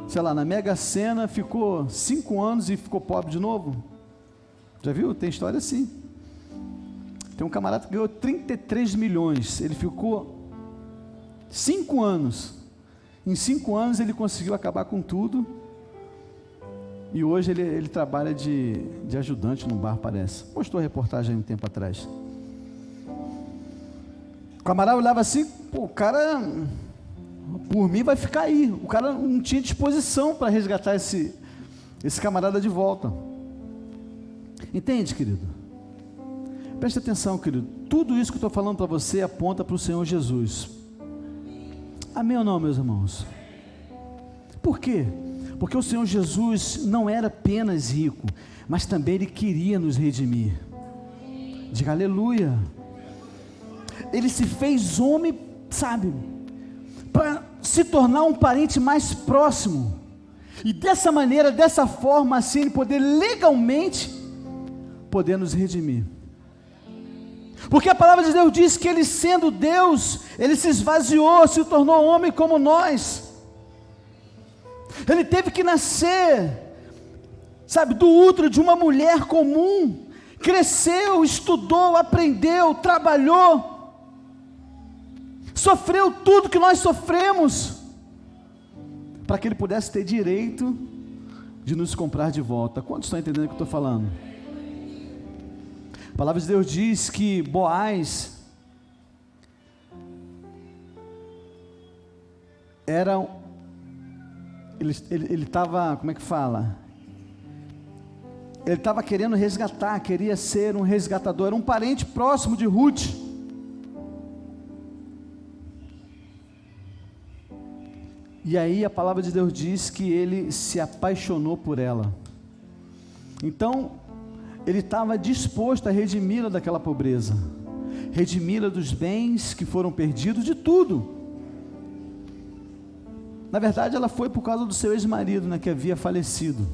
sei lá, na Mega Sena, ficou 5 anos e ficou pobre de novo. Já viu? Tem história assim. Tem um camarada que ganhou 33 milhões, ele ficou 5 anos. Em 5 anos ele conseguiu acabar com tudo. E hoje ele trabalha de ajudante num bar, parece. Postou a reportagem há um tempo atrás. O camarada olhava assim, pô, o cara, por mim vai ficar aí. O cara não tinha disposição para resgatar esse camarada de volta. Entende, querido? Preste atenção, querido. Tudo isso que eu estou falando para você aponta para o Senhor Jesus. Amém ou não, meus irmãos? Por quê? Porque o Senhor Jesus não era apenas rico, mas também Ele queria nos redimir. Diga aleluia. Ele se fez homem, sabe, para se tornar um parente mais próximo, e dessa maneira, dessa forma, assim, Ele poder legalmente, poder nos redimir. Porque a palavra de Deus diz que Ele, sendo Deus, Ele se esvaziou, se tornou homem como nós. Ele teve que nascer, sabe, do útero de uma mulher comum, cresceu, estudou, aprendeu, trabalhou, sofreu tudo que nós sofremos, para que Ele pudesse ter direito de nos comprar de volta. Quantos estão entendendo o que eu estou falando? A palavra de Deus diz que Boaz era, ele estava, como é que fala? Ele estava querendo resgatar, queria ser um resgatador, era um parente próximo de Ruth. E aí a palavra de Deus diz que ele se apaixonou por ela. Então, ele estava disposto a redimi-la daquela pobreza, redimi-la dos bens que foram perdidos, de tudo. Na verdade, ela foi por causa do seu ex-marido, né, que havia falecido.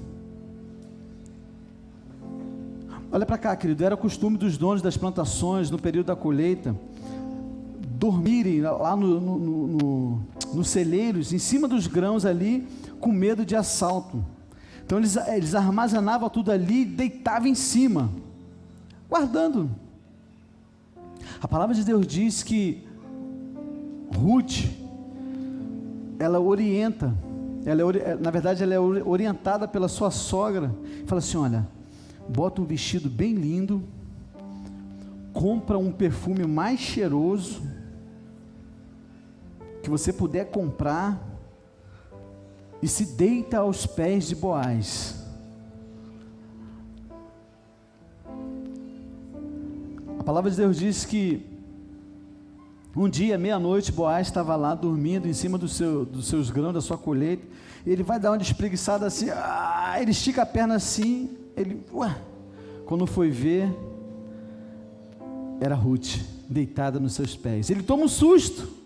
Olha para cá, querido, era costume dos donos das plantações, no período da colheita, dormirem lá nos celeiros, em cima dos grãos ali, com medo de assalto. Então eles armazenavam tudo ali, deitavam em cima, guardando. A palavra de Deus diz que Ruth, ela orienta, na verdade ela é orientada pela sua sogra, fala assim: olha, bota um vestido bem lindo, compra um perfume mais cheiroso que você puder comprar, e se deita aos pés de Boaz. A palavra de Deus diz que um dia, meia-noite, Boaz estava lá dormindo em cima dos seus grãos, da sua colheita. Ele vai dar uma espreguiçada assim, ele estica a perna assim, quando foi ver, era Ruth, deitada nos seus pés. Ele toma um susto.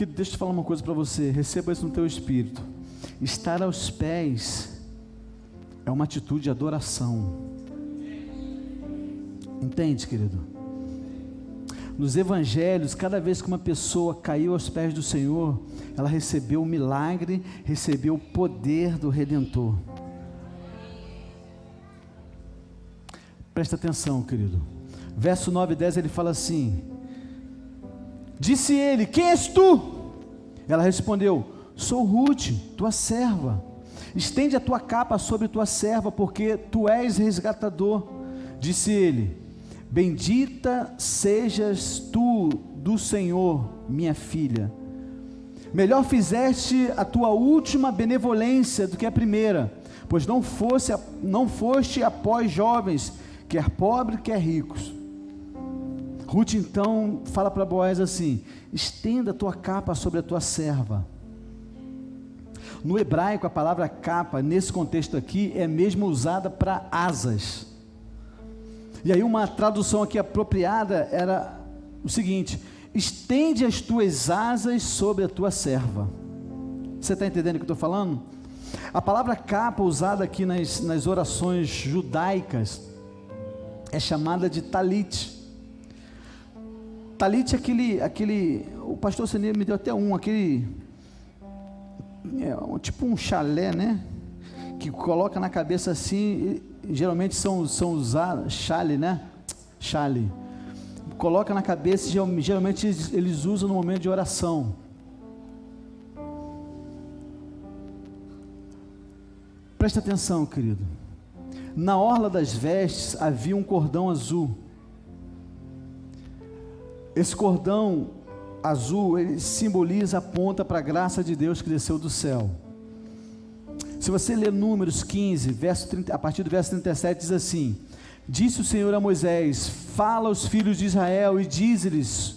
Deixa eu te falar uma coisa para você, receba isso no teu espírito. Estar aos pés é uma atitude de adoração. Entende, querido? Nos evangelhos, cada vez que uma pessoa caiu aos pés do Senhor, ela recebeu o milagre, recebeu o poder do Redentor. Presta atenção, querido. Verso 9 e 10, ele fala assim: disse ele: quem és tu? Ela respondeu: sou Ruth, tua serva. Estende a tua capa sobre tua serva, porque tu és resgatador. Disse ele: bendita sejas tu do Senhor, minha filha. Melhor fizeste a tua última benevolência do que a primeira, pois não foste após jovens, quer pobre, quer ricos. Ruth então fala para Boaz assim: estenda a tua capa sobre a tua serva. No hebraico, a palavra capa, nesse contexto aqui, é mesmo usada para asas. E aí uma tradução aqui apropriada era o seguinte: estende as tuas asas sobre a tua serva. Você está entendendo o que eu estou falando? A palavra capa usada aqui nas orações judaicas é chamada de talit. Talit é aquele, o pastor Senir me deu até tipo um chalé, né? Que coloca na cabeça assim, geralmente são usados, chale, né? Chale. Coloca na cabeça, geralmente eles usam no momento de oração. Presta atenção, querido. Na orla das vestes havia um cordão azul. Esse cordão azul, ele simboliza, aponta para a graça de Deus que desceu do céu. Se você ler Números 15, a partir do verso 37, diz assim: disse o Senhor a Moisés: fala aos filhos de Israel e dize-lhes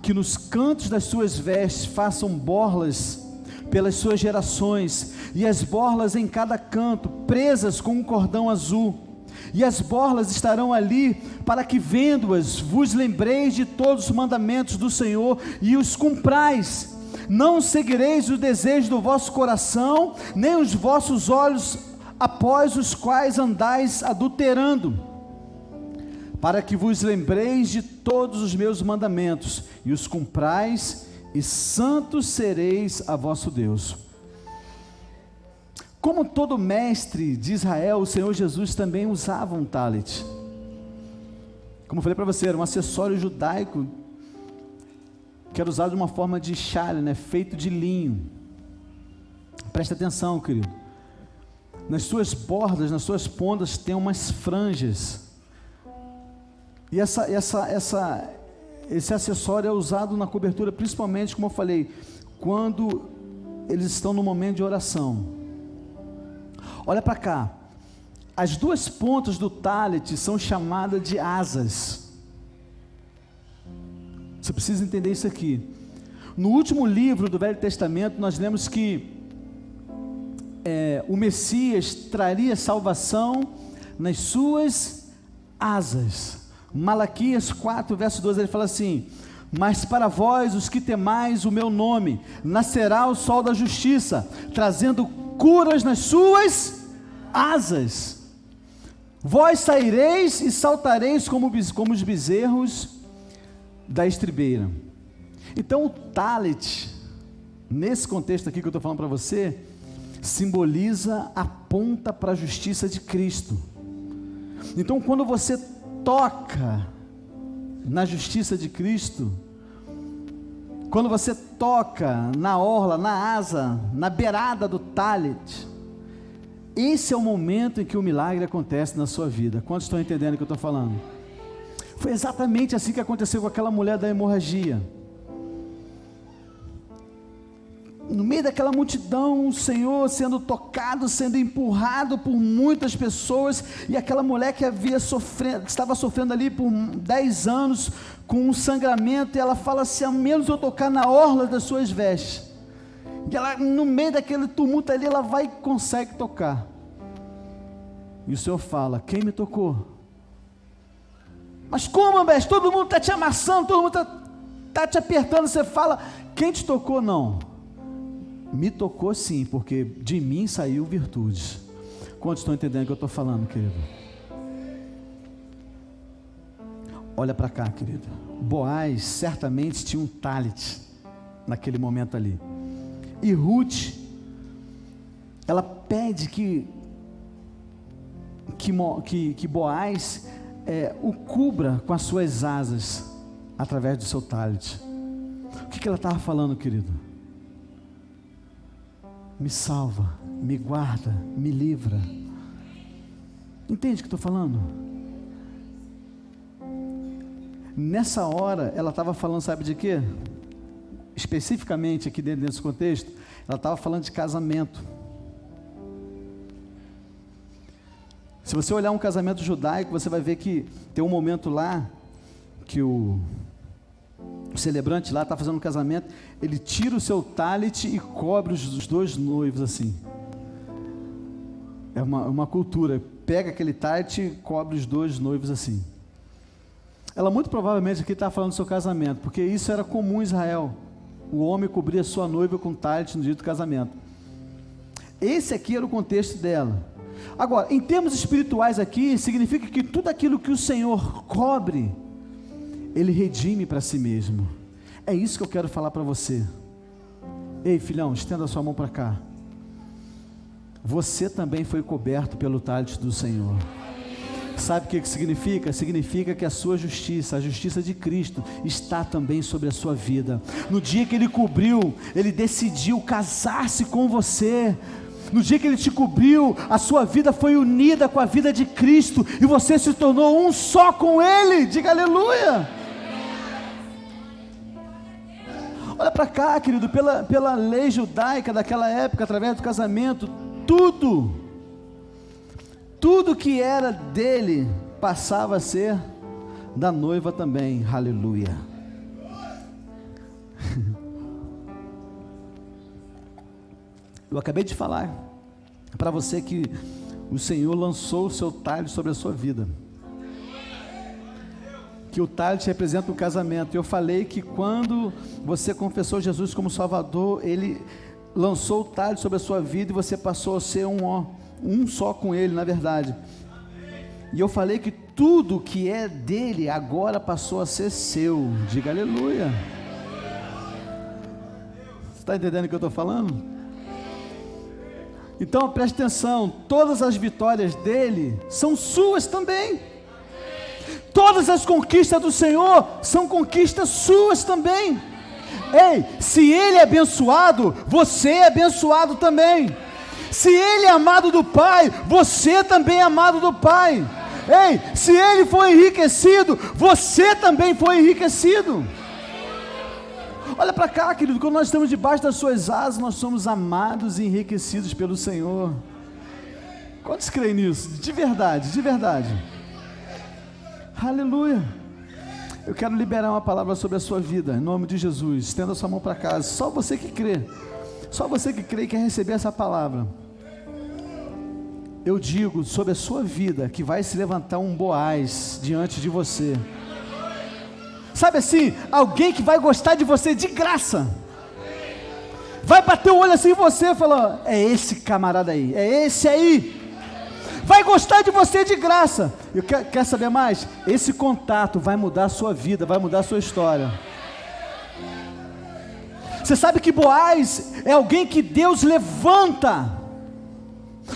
que nos cantos das suas vestes façam borlas pelas suas gerações, e as borlas em cada canto, presas com um cordão azul, e as borlas estarão ali, para que vendo-as, vos lembreis de todos os mandamentos do Senhor, e os cumprais. Não seguireis o desejo do vosso coração, nem os vossos olhos, após os quais andais adulterando, para que vos lembreis de todos os meus mandamentos, e os cumprais, e santos sereis a vosso Deus. Como todo mestre de Israel, o Senhor Jesus também usava um talit. Como eu falei para você, era um acessório judaico, que era usado de uma forma de chale, né, feito de linho. Presta atenção, querido. Nas suas bordas, nas suas pontas, tem umas franjas. E esse acessório é usado na cobertura, principalmente, como eu falei, quando eles estão no momento de oração. Olha para cá. As duas pontas do talit são chamadas de asas. Você precisa entender isso aqui. No último livro do Velho Testamento, nós lemos que o Messias traria salvação nas suas asas. Malaquias 4, verso 12, ele fala assim: mas para vós, os que temais o meu nome, nascerá o sol da justiça, trazendo curas nas suas asas. Vós saireis e saltareis como os bezerros da estribeira. Então o talit, nesse contexto aqui que eu estou falando para você, simboliza, aponta para a justiça de Cristo. Então quando você toca na justiça de Cristo, quando você toca na orla, na asa, na beirada do talit, esse é o momento em que o milagre acontece na sua vida. Quantos estão entendendo o que eu estou falando? Foi exatamente assim que aconteceu com aquela mulher da hemorragia. No meio daquela multidão, o Senhor sendo tocado, sendo empurrado por muitas pessoas, e aquela mulher que estava sofrendo ali por 10 anos, com um sangramento, e ela fala assim: ao menos eu tocar na orla das suas vestes. E ela, no meio daquele tumulto ali, ela vai e consegue tocar. E o Senhor fala: quem me tocou? Mas como, mestre? Todo mundo está te amassando, todo mundo está te apertando. Você fala: quem te tocou? Não, me tocou sim, porque de mim saiu virtude. Quantos estão entendendo o que eu estou falando, querido? Olha para cá, querido. Boaz certamente tinha um talit naquele momento ali. E Ruth, ela pede que Boaz o cubra com as suas asas, através do seu talit. O que ela estava falando, querido? Me salva, me guarda, me livra. Entende o que estou falando? Nessa hora, ela estava falando, sabe de quê? Especificamente aqui dentro desse contexto, ela estava falando de casamento. Se você olhar um casamento judaico, você vai ver que tem um momento lá que o celebrante lá está fazendo um casamento, ele tira o seu talit e cobre os dois noivos assim. É uma cultura, pega aquele talit e cobre os dois noivos assim. Ela muito provavelmente aqui está falando do seu casamento, porque isso era comum em Israel. O homem cobria sua noiva com talit no dia do casamento. Esse aqui era o contexto dela. Agora, em termos espirituais aqui, significa que tudo aquilo que o Senhor cobre, Ele redime para si mesmo. É isso que eu quero falar para você. Ei, filhão, estenda a sua mão para cá. Você também foi coberto pelo cálice do Senhor. Sabe o que significa? Significa que a sua justiça, a justiça de Cristo, está também sobre a sua vida. No dia que Ele cobriu, Ele decidiu casar-se com você. No dia que Ele te cobriu, a sua vida foi unida com a vida de Cristo, e você se tornou um só com Ele. Diga aleluia. Olha para cá, querido, pela lei judaica daquela época, através do casamento, tudo que era dele passava a ser da noiva também. Aleluia. Eu acabei de falar para você que o Senhor lançou o seu talhe sobre a sua vida, que o talhe representa o casamento. Eu falei que quando você confessou Jesus como Salvador, Ele lançou o talhe sobre a sua vida e você passou a ser um só com Ele, na verdade. E eu falei que tudo que é dele agora passou a ser seu. Diga aleluia. Você está entendendo o que eu estou falando? Então preste atenção, todas as vitórias dele são suas também. Todas as conquistas do Senhor são conquistas suas também. Ei, se ele é abençoado, você é abençoado também. Se ele é amado do Pai, você também é amado do Pai. Ei, se ele foi enriquecido, você também foi enriquecido. Olha para cá, querido, quando nós estamos debaixo das suas asas, nós somos amados e enriquecidos pelo Senhor. Quantos creem nisso? De verdade, de verdade. Aleluia. Eu quero liberar uma palavra sobre a sua vida, em nome de Jesus. Estenda a sua mão para casa. Só você que crê, só você que crê e quer receber essa palavra. Eu digo sobre a sua vida que vai se levantar um Boaz diante de você. Sabe assim, alguém que vai gostar de você de graça. Vai bater o olho assim em você e falar: é esse camarada aí, é esse aí. Vai gostar de você de graça. Quer saber mais? Esse contato vai mudar a sua vida, vai mudar a sua história. Você sabe que Boaz é alguém que Deus levanta.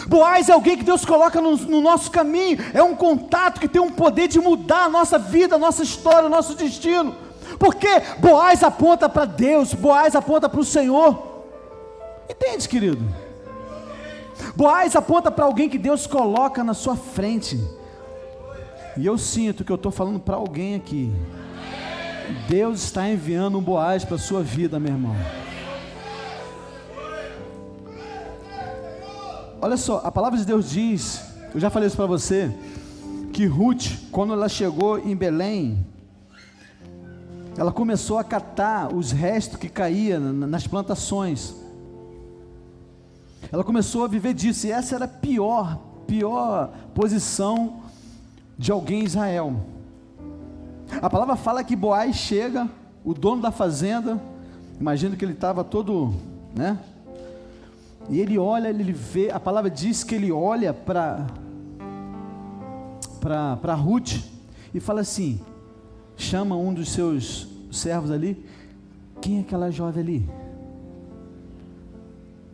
Boaz é alguém que Deus coloca no nosso caminho. É um contato que tem um poder de mudar a nossa vida, a nossa história, o nosso destino. Porque Boaz aponta para Deus, Boaz aponta para o Senhor. Entende, querido? Boaz aponta para alguém que Deus coloca na sua frente. E eu sinto que eu estou falando para alguém aqui. Deus está enviando um Boaz para a sua vida, meu irmão. Olha só, a palavra de Deus diz, eu já falei isso para você, que Ruth, quando ela chegou em Belém, ela começou a catar os restos que caíam nas plantações. Ela começou a viver disso, e essa era a pior posição de alguém em Israel. A palavra fala que Boaz chega, o dono da fazenda, imagino que ele estava todo, né? E ele olha, ele vê, a palavra diz que ele olha para Ruth e fala assim, chama um dos seus servos ali: quem é aquela jovem ali?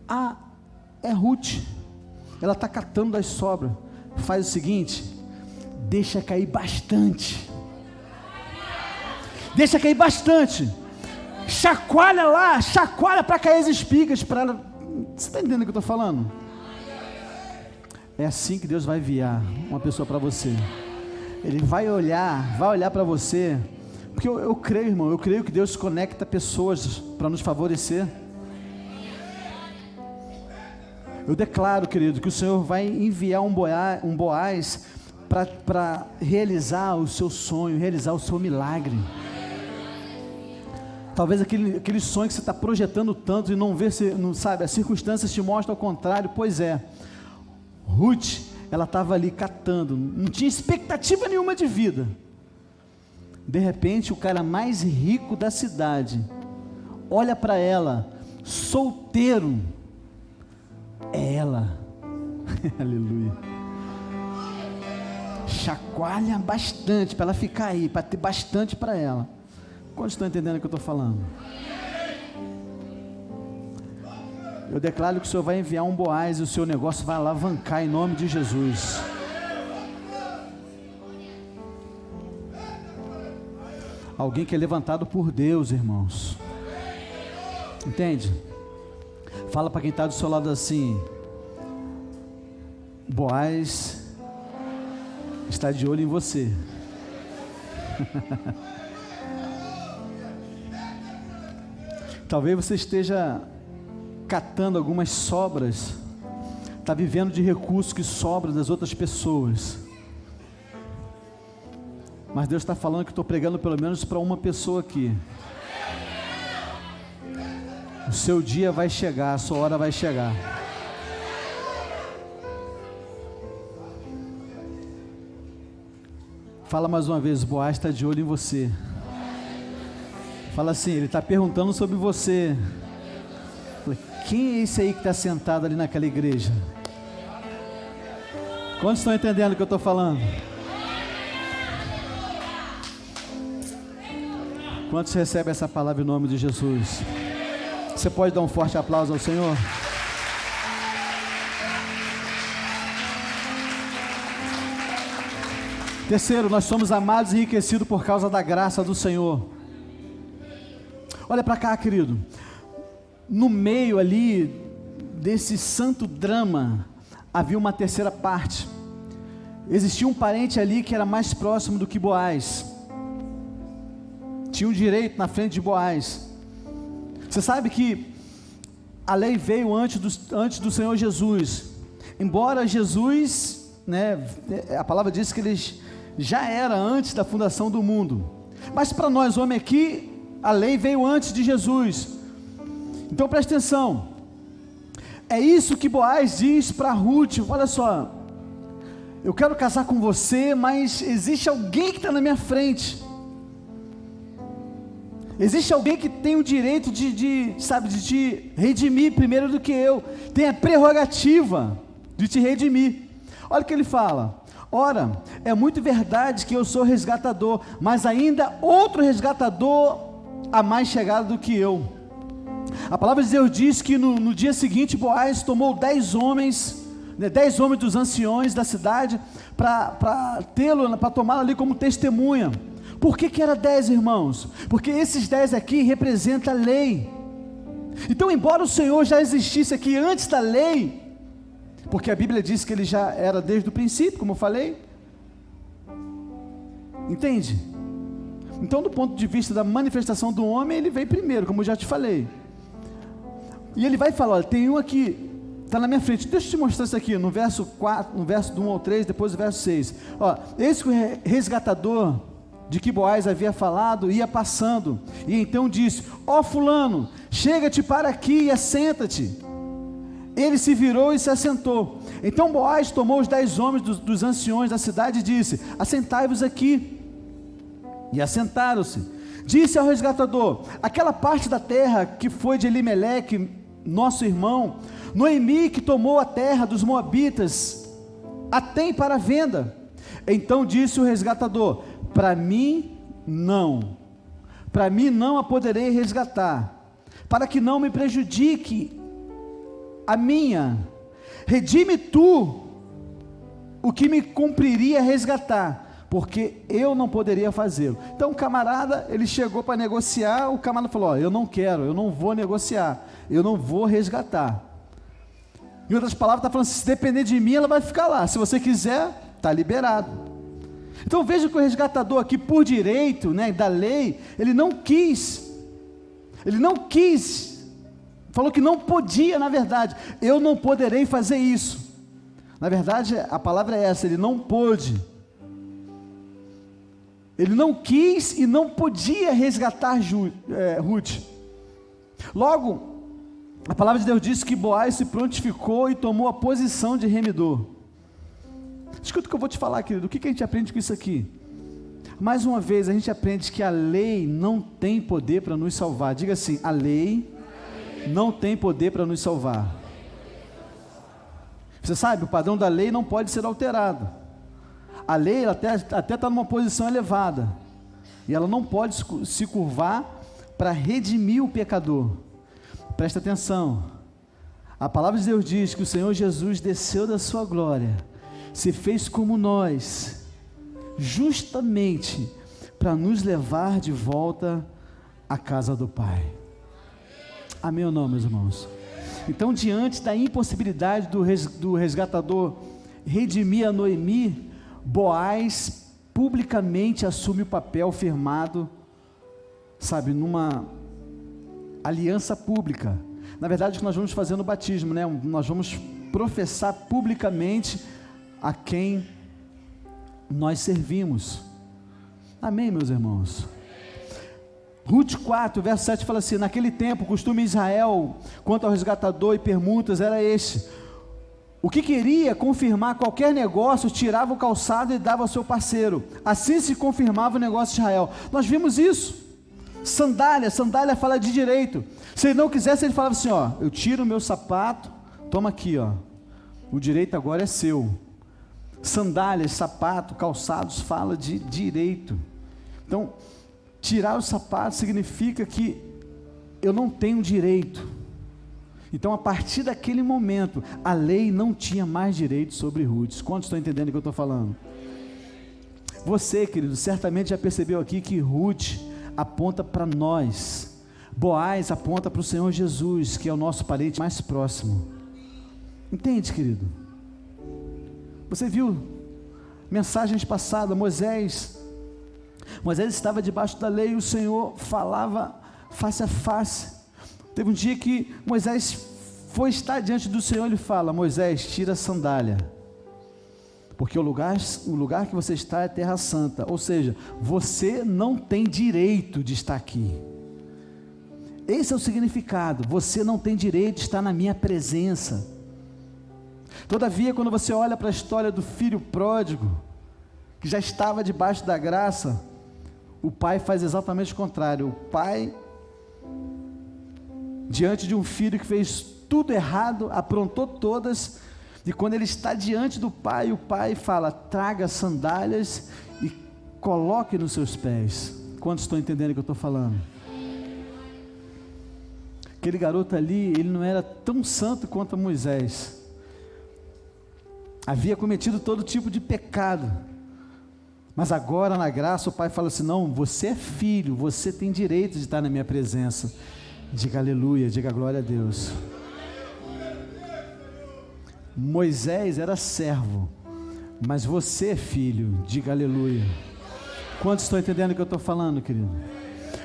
Ah, é Ruth, ela está catando das sobras. Faz o seguinte, deixa cair bastante, chacoalha lá, chacoalha para cair as espigas, para ela. Você está entendendo o que eu estou falando? É assim que Deus vai enviar uma pessoa para você. Ele vai olhar para você, porque eu creio, irmão, eu creio que Deus conecta pessoas para nos favorecer. Eu declaro, querido, que o Senhor vai enviar um Boaz para realizar o seu sonho, realizar o seu milagre. Talvez aquele sonho que você está projetando tanto e não vê, não sabe, as circunstâncias te mostram ao contrário. Pois é, Ruth, ela estava ali catando, não tinha expectativa nenhuma de vida. De repente, o cara mais rico da cidade olha para ela, solteiro, é ela. Aleluia. Chacoalha bastante para ela ficar aí, para ter bastante para ela. Quantos estão entendendo o que eu estou falando? Eu declaro que o Senhor vai enviar um Boaz e o seu negócio vai alavancar em nome de Jesus. Alguém que é levantado por Deus, irmãos. Entende? Fala para quem está do seu lado assim: Boaz está de olho em você. Talvez você esteja catando algumas sobras, está vivendo de recursos que sobram das outras pessoas. Mas Deus está falando que estou pregando pelo menos para uma pessoa aqui. O seu dia vai chegar, a sua hora vai chegar. Fala mais uma vez: Boaz está de olho em você. Fala assim: ele está perguntando sobre você. Quem é esse aí que está sentado ali naquela igreja? Quantos estão entendendo o que eu estou falando? Quantos recebem essa palavra em nome de Jesus? Você pode dar um forte aplauso ao Senhor? Terceiro, nós somos amados e enriquecidos por causa da graça do Senhor. Olha para cá, querido. No meio ali desse santo drama havia uma terceira parte. Existia um parente ali que era mais próximo do que Boaz. Tinha um direito na frente de Boaz. Você sabe que a lei veio antes do Senhor Jesus. Embora Jesus, a palavra diz que ele já era antes da fundação do mundo. Mas para nós, homem aqui, a lei veio antes de Jesus. Então presta atenção. É isso que Boaz diz para Ruth: olha só, eu quero casar com você, mas existe alguém que está na minha frente. Existe alguém que tem o direito de te redimir primeiro do que eu. Tem a prerrogativa de te redimir. Olha o que ele fala: ora, é muito verdade que eu sou resgatador, mas ainda outro resgatador há mais chegado do que eu. A palavra de Deus diz que no dia seguinte Boaz tomou 10 homens, 10 homens dos anciões da cidade, para tomá-lo ali como testemunha. Por que era 10, irmãos? Porque esses 10 aqui representam a lei. Então, embora o Senhor já existisse aqui antes da lei, porque a Bíblia diz que ele já era desde o princípio, como eu falei, entende? Então, do ponto de vista da manifestação do homem, ele veio primeiro, como eu já te falei. E ele vai falar: olha, tem um aqui, está na minha frente. Deixa eu te mostrar isso aqui, no verso 4, no verso do 1 ao 3, depois do verso 6. Ó, esse resgatador de que Boaz havia falado ia passando, e então disse: ó fulano, chega-te para aqui e assenta-te. Ele se virou e se assentou. Então Boaz tomou os 10 homens dos anciões da cidade e disse: assentai-vos aqui. E assentaram-se. Disse ao resgatador: aquela parte da terra que foi de Elimeleque, nosso irmão, Noemi, que tomou a terra dos moabitas, a tem para venda. Então disse o resgatador: para mim não a poderei resgatar, para que não me prejudique a minha. Redime tu o que me cumpriria resgatar, porque eu não poderia fazê-lo. Então o camarada, ele chegou para negociar, o camarada falou: ó, eu não quero, eu não vou negociar, eu não vou resgatar. Em outras palavras, está falando: se depender de mim, ela vai ficar lá, se você quiser, está liberado. Então veja que o resgatador aqui, por direito, da lei, ele não quis, falou que não podia. Na verdade, eu não poderei fazer isso. Na verdade, a palavra é essa: ele não pôde, ele não quis e não podia resgatar Ruth. Logo, a palavra de Deus diz que Boaz se prontificou e tomou a posição de remidor. Escuta o que eu vou te falar, querido. O que a gente aprende com isso aqui? Mais uma vez, a gente aprende que a lei não tem poder para nos salvar. Diga assim: a lei não tem poder para nos salvar. Você sabe, o padrão da lei não pode ser alterado. A lei ela até está numa posição elevada, e ela não pode se curvar para redimir o pecador. Presta atenção, a palavra de Deus diz que o Senhor Jesus desceu da sua glória, se fez como nós, justamente para nos levar de volta à casa do Pai. Amém ou não, meus irmãos? Então, diante da impossibilidade do resgatador redimir a Noemi, Boaz publicamente assume o papel firmado, sabe, numa aliança pública. Na verdade, o que nós vamos fazer no batismo, né? Nós vamos professar publicamente a quem nós servimos. Amém, meus irmãos? Ruth 4, verso 7 fala assim: naquele tempo, o costume em Israel quanto ao resgatador e permutas era este: o que queria confirmar qualquer negócio, tirava o calçado e dava ao seu parceiro. Assim se confirmava o negócio de Israel. Nós vimos isso. Sandália fala de direito. Se ele não quisesse, ele falava assim: ó, eu tiro o meu sapato, toma aqui, ó, o direito agora é seu. Sandálias, sapato, calçados, fala de direito. Então, tirar o sapato significa que eu não tenho direito. Então, a partir daquele momento, a lei não tinha mais direito sobre Ruth. Quantos estão entendendo o que eu estou falando? Você, querido, certamente já percebeu aqui que Ruth aponta para nós, Boaz aponta para o Senhor Jesus, que é o nosso parente mais próximo. Entende, querido? Você viu mensagens passadas, Moisés estava debaixo da lei e o Senhor falava face a face. Teve um dia que Moisés foi estar diante do Senhor, ele fala: Moisés, tira a sandália, porque o lugar que você está é terra santa, ou seja, você não tem direito de estar aqui. Esse é o significado, você não tem direito de estar na minha presença. Todavia, quando você olha para a história do filho pródigo, que já estava debaixo da graça, o pai faz exatamente o contrário. O pai, diante de um filho que fez tudo errado, aprontou todas, e quando ele está diante do pai, o pai fala: traga sandálias e coloque nos seus pés. Quantos estão entendendo o que eu estou falando? Aquele garoto ali, ele não era tão santo quanto Moisés, havia cometido todo tipo de pecado, mas agora na graça o pai fala assim: não, você é filho, você tem direito de estar na minha presença. Diga aleluia, diga glória a Deus. Moisés era servo, mas você é filho, diga aleluia. Quantos estão entendendo o que eu estou falando, querido?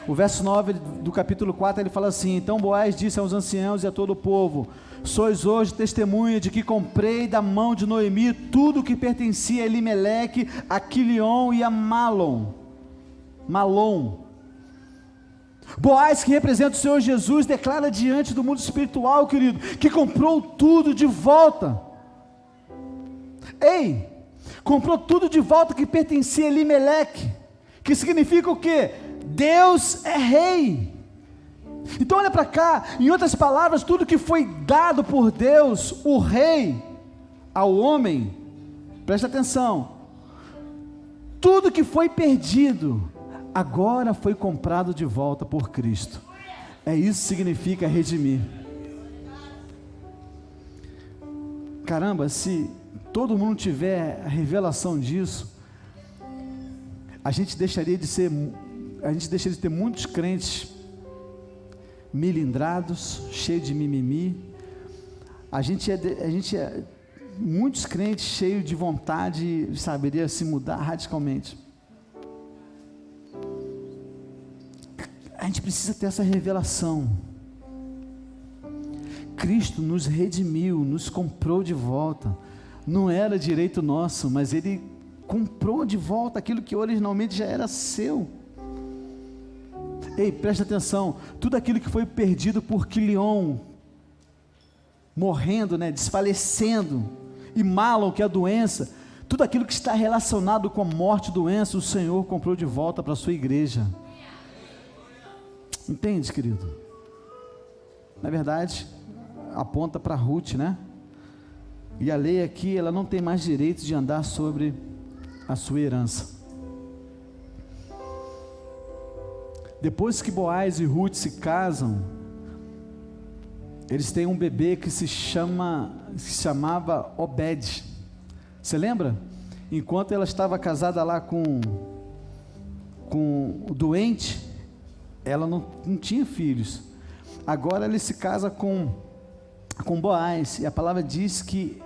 O verso 9 do capítulo 4, ele fala assim: então Boaz disse aos anciãos e a todo o povo: sois hoje testemunha de que comprei da mão de Noemi tudo que pertencia a Elimeleque, a Quilion e a Malom. Boaz, que representa o Senhor Jesus, declara diante do mundo espiritual, querido, que comprou tudo de volta. Ei, comprou tudo de volta que pertencia a Elimeleque, que significa o quê? Deus é rei. Então olha para cá, em outras palavras, tudo que foi dado por Deus, o rei, ao homem, presta atenção, tudo que foi perdido, agora foi comprado de volta por Cristo. É isso que significa redimir. Caramba, se todo mundo tiver a revelação disso, a gente deixaria de ter muitos crentes milindrados, cheios de mimimi. Muitos crentes cheios de vontade, saberia se mudar radicalmente. A gente precisa ter essa revelação. Cristo nos redimiu, nos comprou de volta. Não era direito nosso, mas Ele comprou de volta aquilo que originalmente já era seu. Ei, presta atenção, tudo aquilo que foi perdido por Quilion, morrendo, desfalecendo, e Malom, que é a doença, tudo aquilo que está relacionado com a morte e doença, o Senhor comprou de volta para a sua igreja. Entende, querido? Na verdade, aponta para Ruth, E a lei aqui, ela não tem mais direito de andar sobre a sua herança. Depois que Boaz e Ruth se casam, eles têm um bebê que se chamava Obed. Você lembra? Enquanto ela estava casada lá com o doente, ela não tinha filhos. Agora ele se casa com Boaz, e a palavra diz que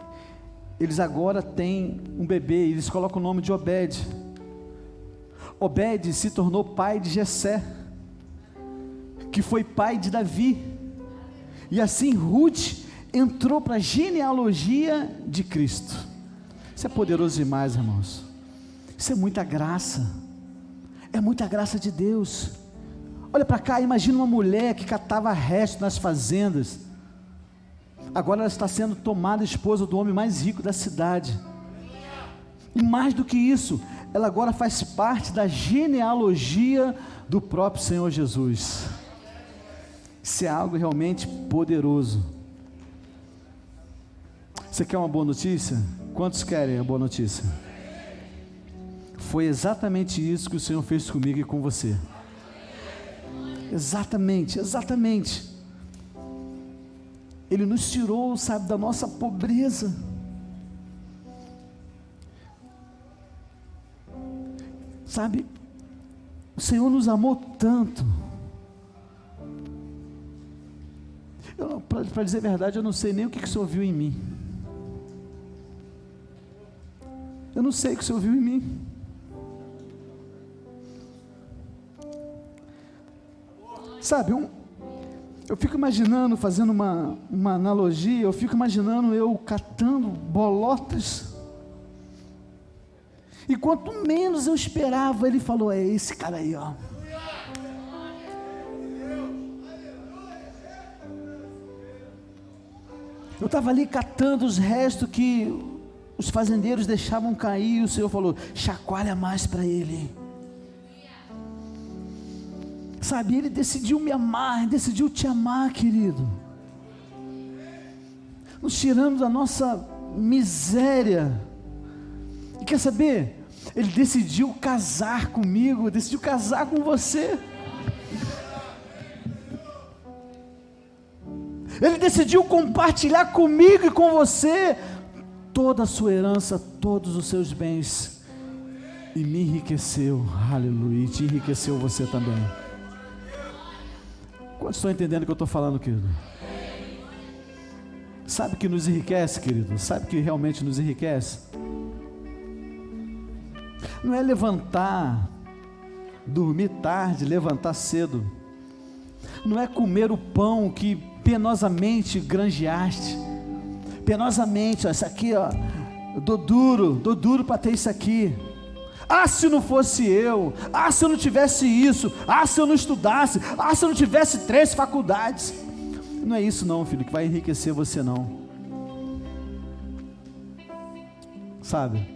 eles agora têm um bebê, e eles colocam o nome de Obed. Obed se tornou pai de Jessé, que foi pai de Davi, e assim Ruth entrou para a genealogia de Cristo. Isso é poderoso demais, irmãos. Isso é muita graça de Deus. Olha para cá, imagina uma mulher que catava resto nas fazendas, agora ela está sendo tomada esposa do homem mais rico da cidade, e mais do que isso, ela agora faz parte da genealogia do próprio Senhor Jesus. Isso é algo realmente poderoso. Você quer uma boa notícia? Quantos querem a boa notícia? Foi exatamente isso que o Senhor fez comigo e com você. Exatamente. Ele nos tirou, sabe, da nossa pobreza. Sabe, o Senhor nos amou tanto. Para dizer a verdade, eu não sei nem o que o Senhor viu em mim. Eu não sei o que o Senhor viu em mim. Sabe, eu fico imaginando, fazendo uma analogia, eu fico imaginando eu catando bolotas, e quanto menos eu esperava, Ele falou: é esse cara aí, ó. Eu estava ali catando os restos que os fazendeiros deixavam cair, e o Senhor falou: chacoalha mais para ele. Sabe, Ele decidiu me amar, decidiu te amar, querido, nos tirando da nossa miséria. E quer saber? Ele decidiu casar comigo, decidiu casar com você. Ele decidiu compartilhar comigo e com você toda a sua herança, todos os seus bens, e me enriqueceu. Aleluia. E te enriqueceu você também. Quantos estão entendendo o que eu estou falando, querido? Sabe o que nos enriquece, querido? Sabe o que realmente nos enriquece? Não é levantar, dormir tarde, levantar cedo. Não é comer o pão que penosamente granjeaste. Penosamente, ó, isso aqui, ó, eu dou duro para ter isso aqui. Ah, se não fosse eu, ah, se eu não tivesse isso, ah, se eu não estudasse, ah, se eu não tivesse 3 faculdades. Não é isso não, filho, que vai enriquecer você não. Sabe,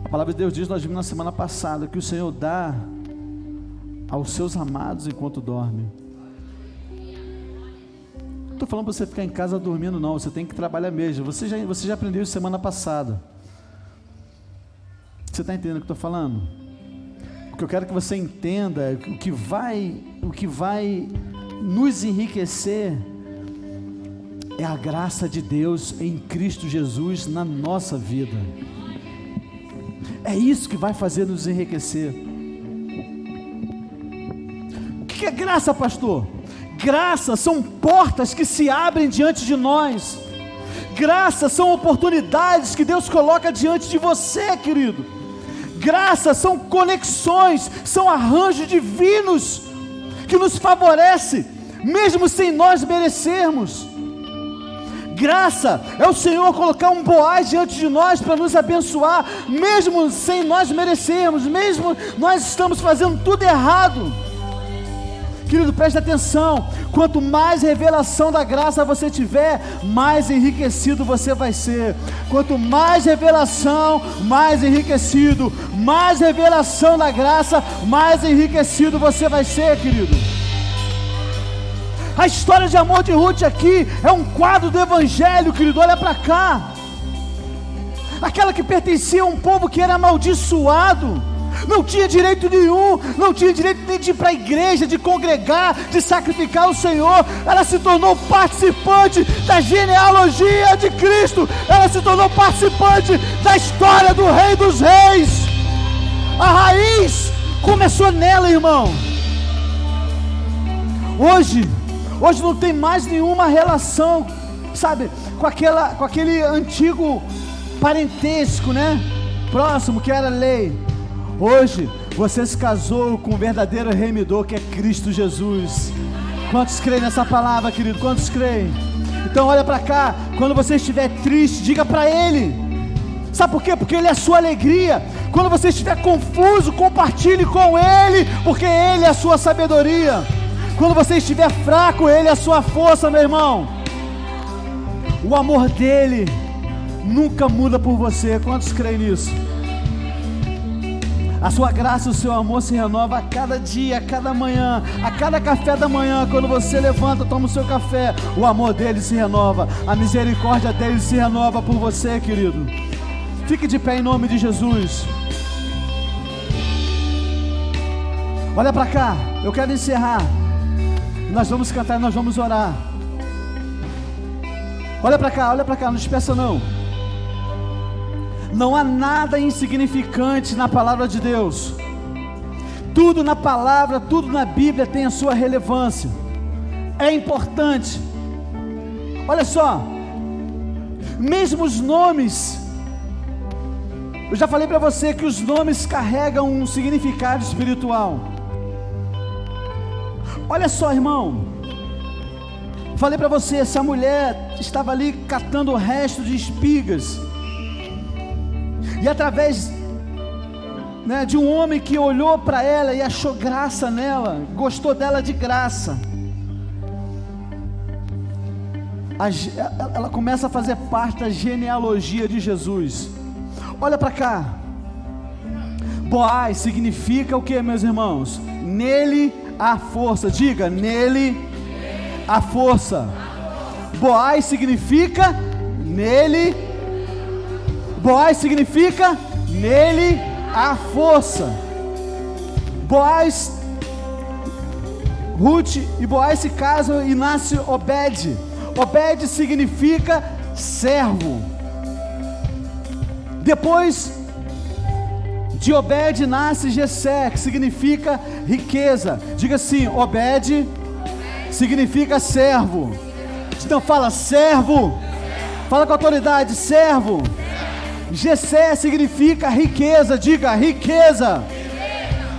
a palavra de Deus diz, nós vimos na semana passada, que o Senhor dá aos seus amados enquanto dorme. Não estou falando para você ficar em casa dormindo não, você tem que trabalhar mesmo. Você já aprendeu isso semana passada. Você está entendendo o que eu estou falando? O que eu quero que você entenda, o que vai nos enriquecer é a graça de Deus em Cristo Jesus na nossa vida. É isso que vai fazer nos enriquecer. O que é graça, pastor? Graça são portas que se abrem diante de nós. Graça são oportunidades que Deus coloca diante de você, querido. Graça são conexões, são arranjos divinos que nos favorecem, mesmo sem nós merecermos. Graça é o Senhor colocar um Boaz diante de nós para nos abençoar, mesmo sem nós merecermos, mesmo nós estamos fazendo tudo errado. Querido, preste atenção, quanto mais revelação da graça você tiver, mais enriquecido você vai ser. Quanto mais revelação, mais enriquecido. Mais revelação da graça, mais enriquecido você vai ser, querido. A história de amor de Ruth aqui é um quadro do Evangelho, querido, olha para cá. aquela que pertencia a um povo que era amaldiçoado, não tinha direito nenhum, não tinha direito nem de ir para a igreja, de congregar, de sacrificar o Senhor. Ela se tornou participante da genealogia de Cristo, ela se tornou participante da história do Rei dos Reis. A raiz começou nela, irmão. Hoje não tem mais nenhuma relação, sabe, com aquele antigo parentesco, né? Próximo, que era lei. Hoje você se casou com o verdadeiro remidor, que é Cristo Jesus. Quantos creem nessa palavra, querido? Quantos creem? Então olha para cá, quando você estiver triste, diga para Ele. Sabe por quê? Porque Ele é a sua alegria. Quando você estiver confuso, compartilhe com Ele, porque Ele é a sua sabedoria. Quando você estiver fraco, Ele é a sua força, meu irmão. O amor dEle nunca muda por você. Quantos creem nisso? A sua graça e o seu amor se renova a cada dia, a cada manhã, a cada café da manhã. Quando você levanta, toma o seu café, o amor dele se renova, a misericórdia dele se renova por você, querido. Fique de pé em nome de Jesus. Olha para cá, eu quero encerrar. Nós vamos cantar, nós vamos orar. Olha para cá, não despeça não. Não há nada insignificante na palavra de Deus. Tudo na palavra, tudo na Bíblia tem a sua relevância. É importante. Olha só, mesmo os nomes, eu já falei para você que os nomes carregam um significado espiritual. Olha só, irmão, falei para você, essa mulher estava ali catando o resto de espigas, e através, né, de um homem que olhou para ela e achou graça nela, gostou dela de graça, ela começa a fazer parte da genealogia de Jesus. Olha para cá. Boaz significa o que, meus irmãos? Nele há força. Diga, nele há força. Boaz significa nele. Boaz significa nele há força. Boaz, Ruth e Boaz se casam e nasce Obed. Obed significa servo. Depois de Obed nasce Jessé, que significa riqueza. Diga assim, Obed significa servo. Então fala servo. Fala com autoridade, servo. Jessé significa riqueza. Diga riqueza.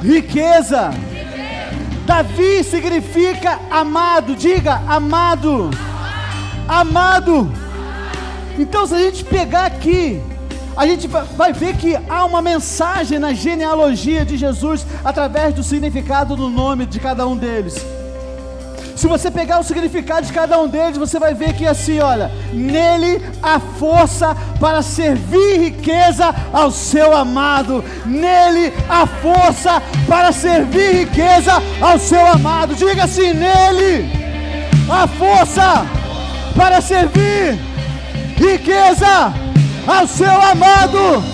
Riqueza. Davi significa amado. Diga amado. Amado. Então se a gente pegar aqui, a gente vai ver que há uma mensagem na genealogia de Jesus, através do significado do nome de cada um deles. Se você pegar o significado de cada um deles, você vai ver que assim, olha, nele há força para servir riqueza ao seu amado. Nele há força para servir riqueza ao seu amado. Diga assim, nele há força para servir riqueza ao seu amado.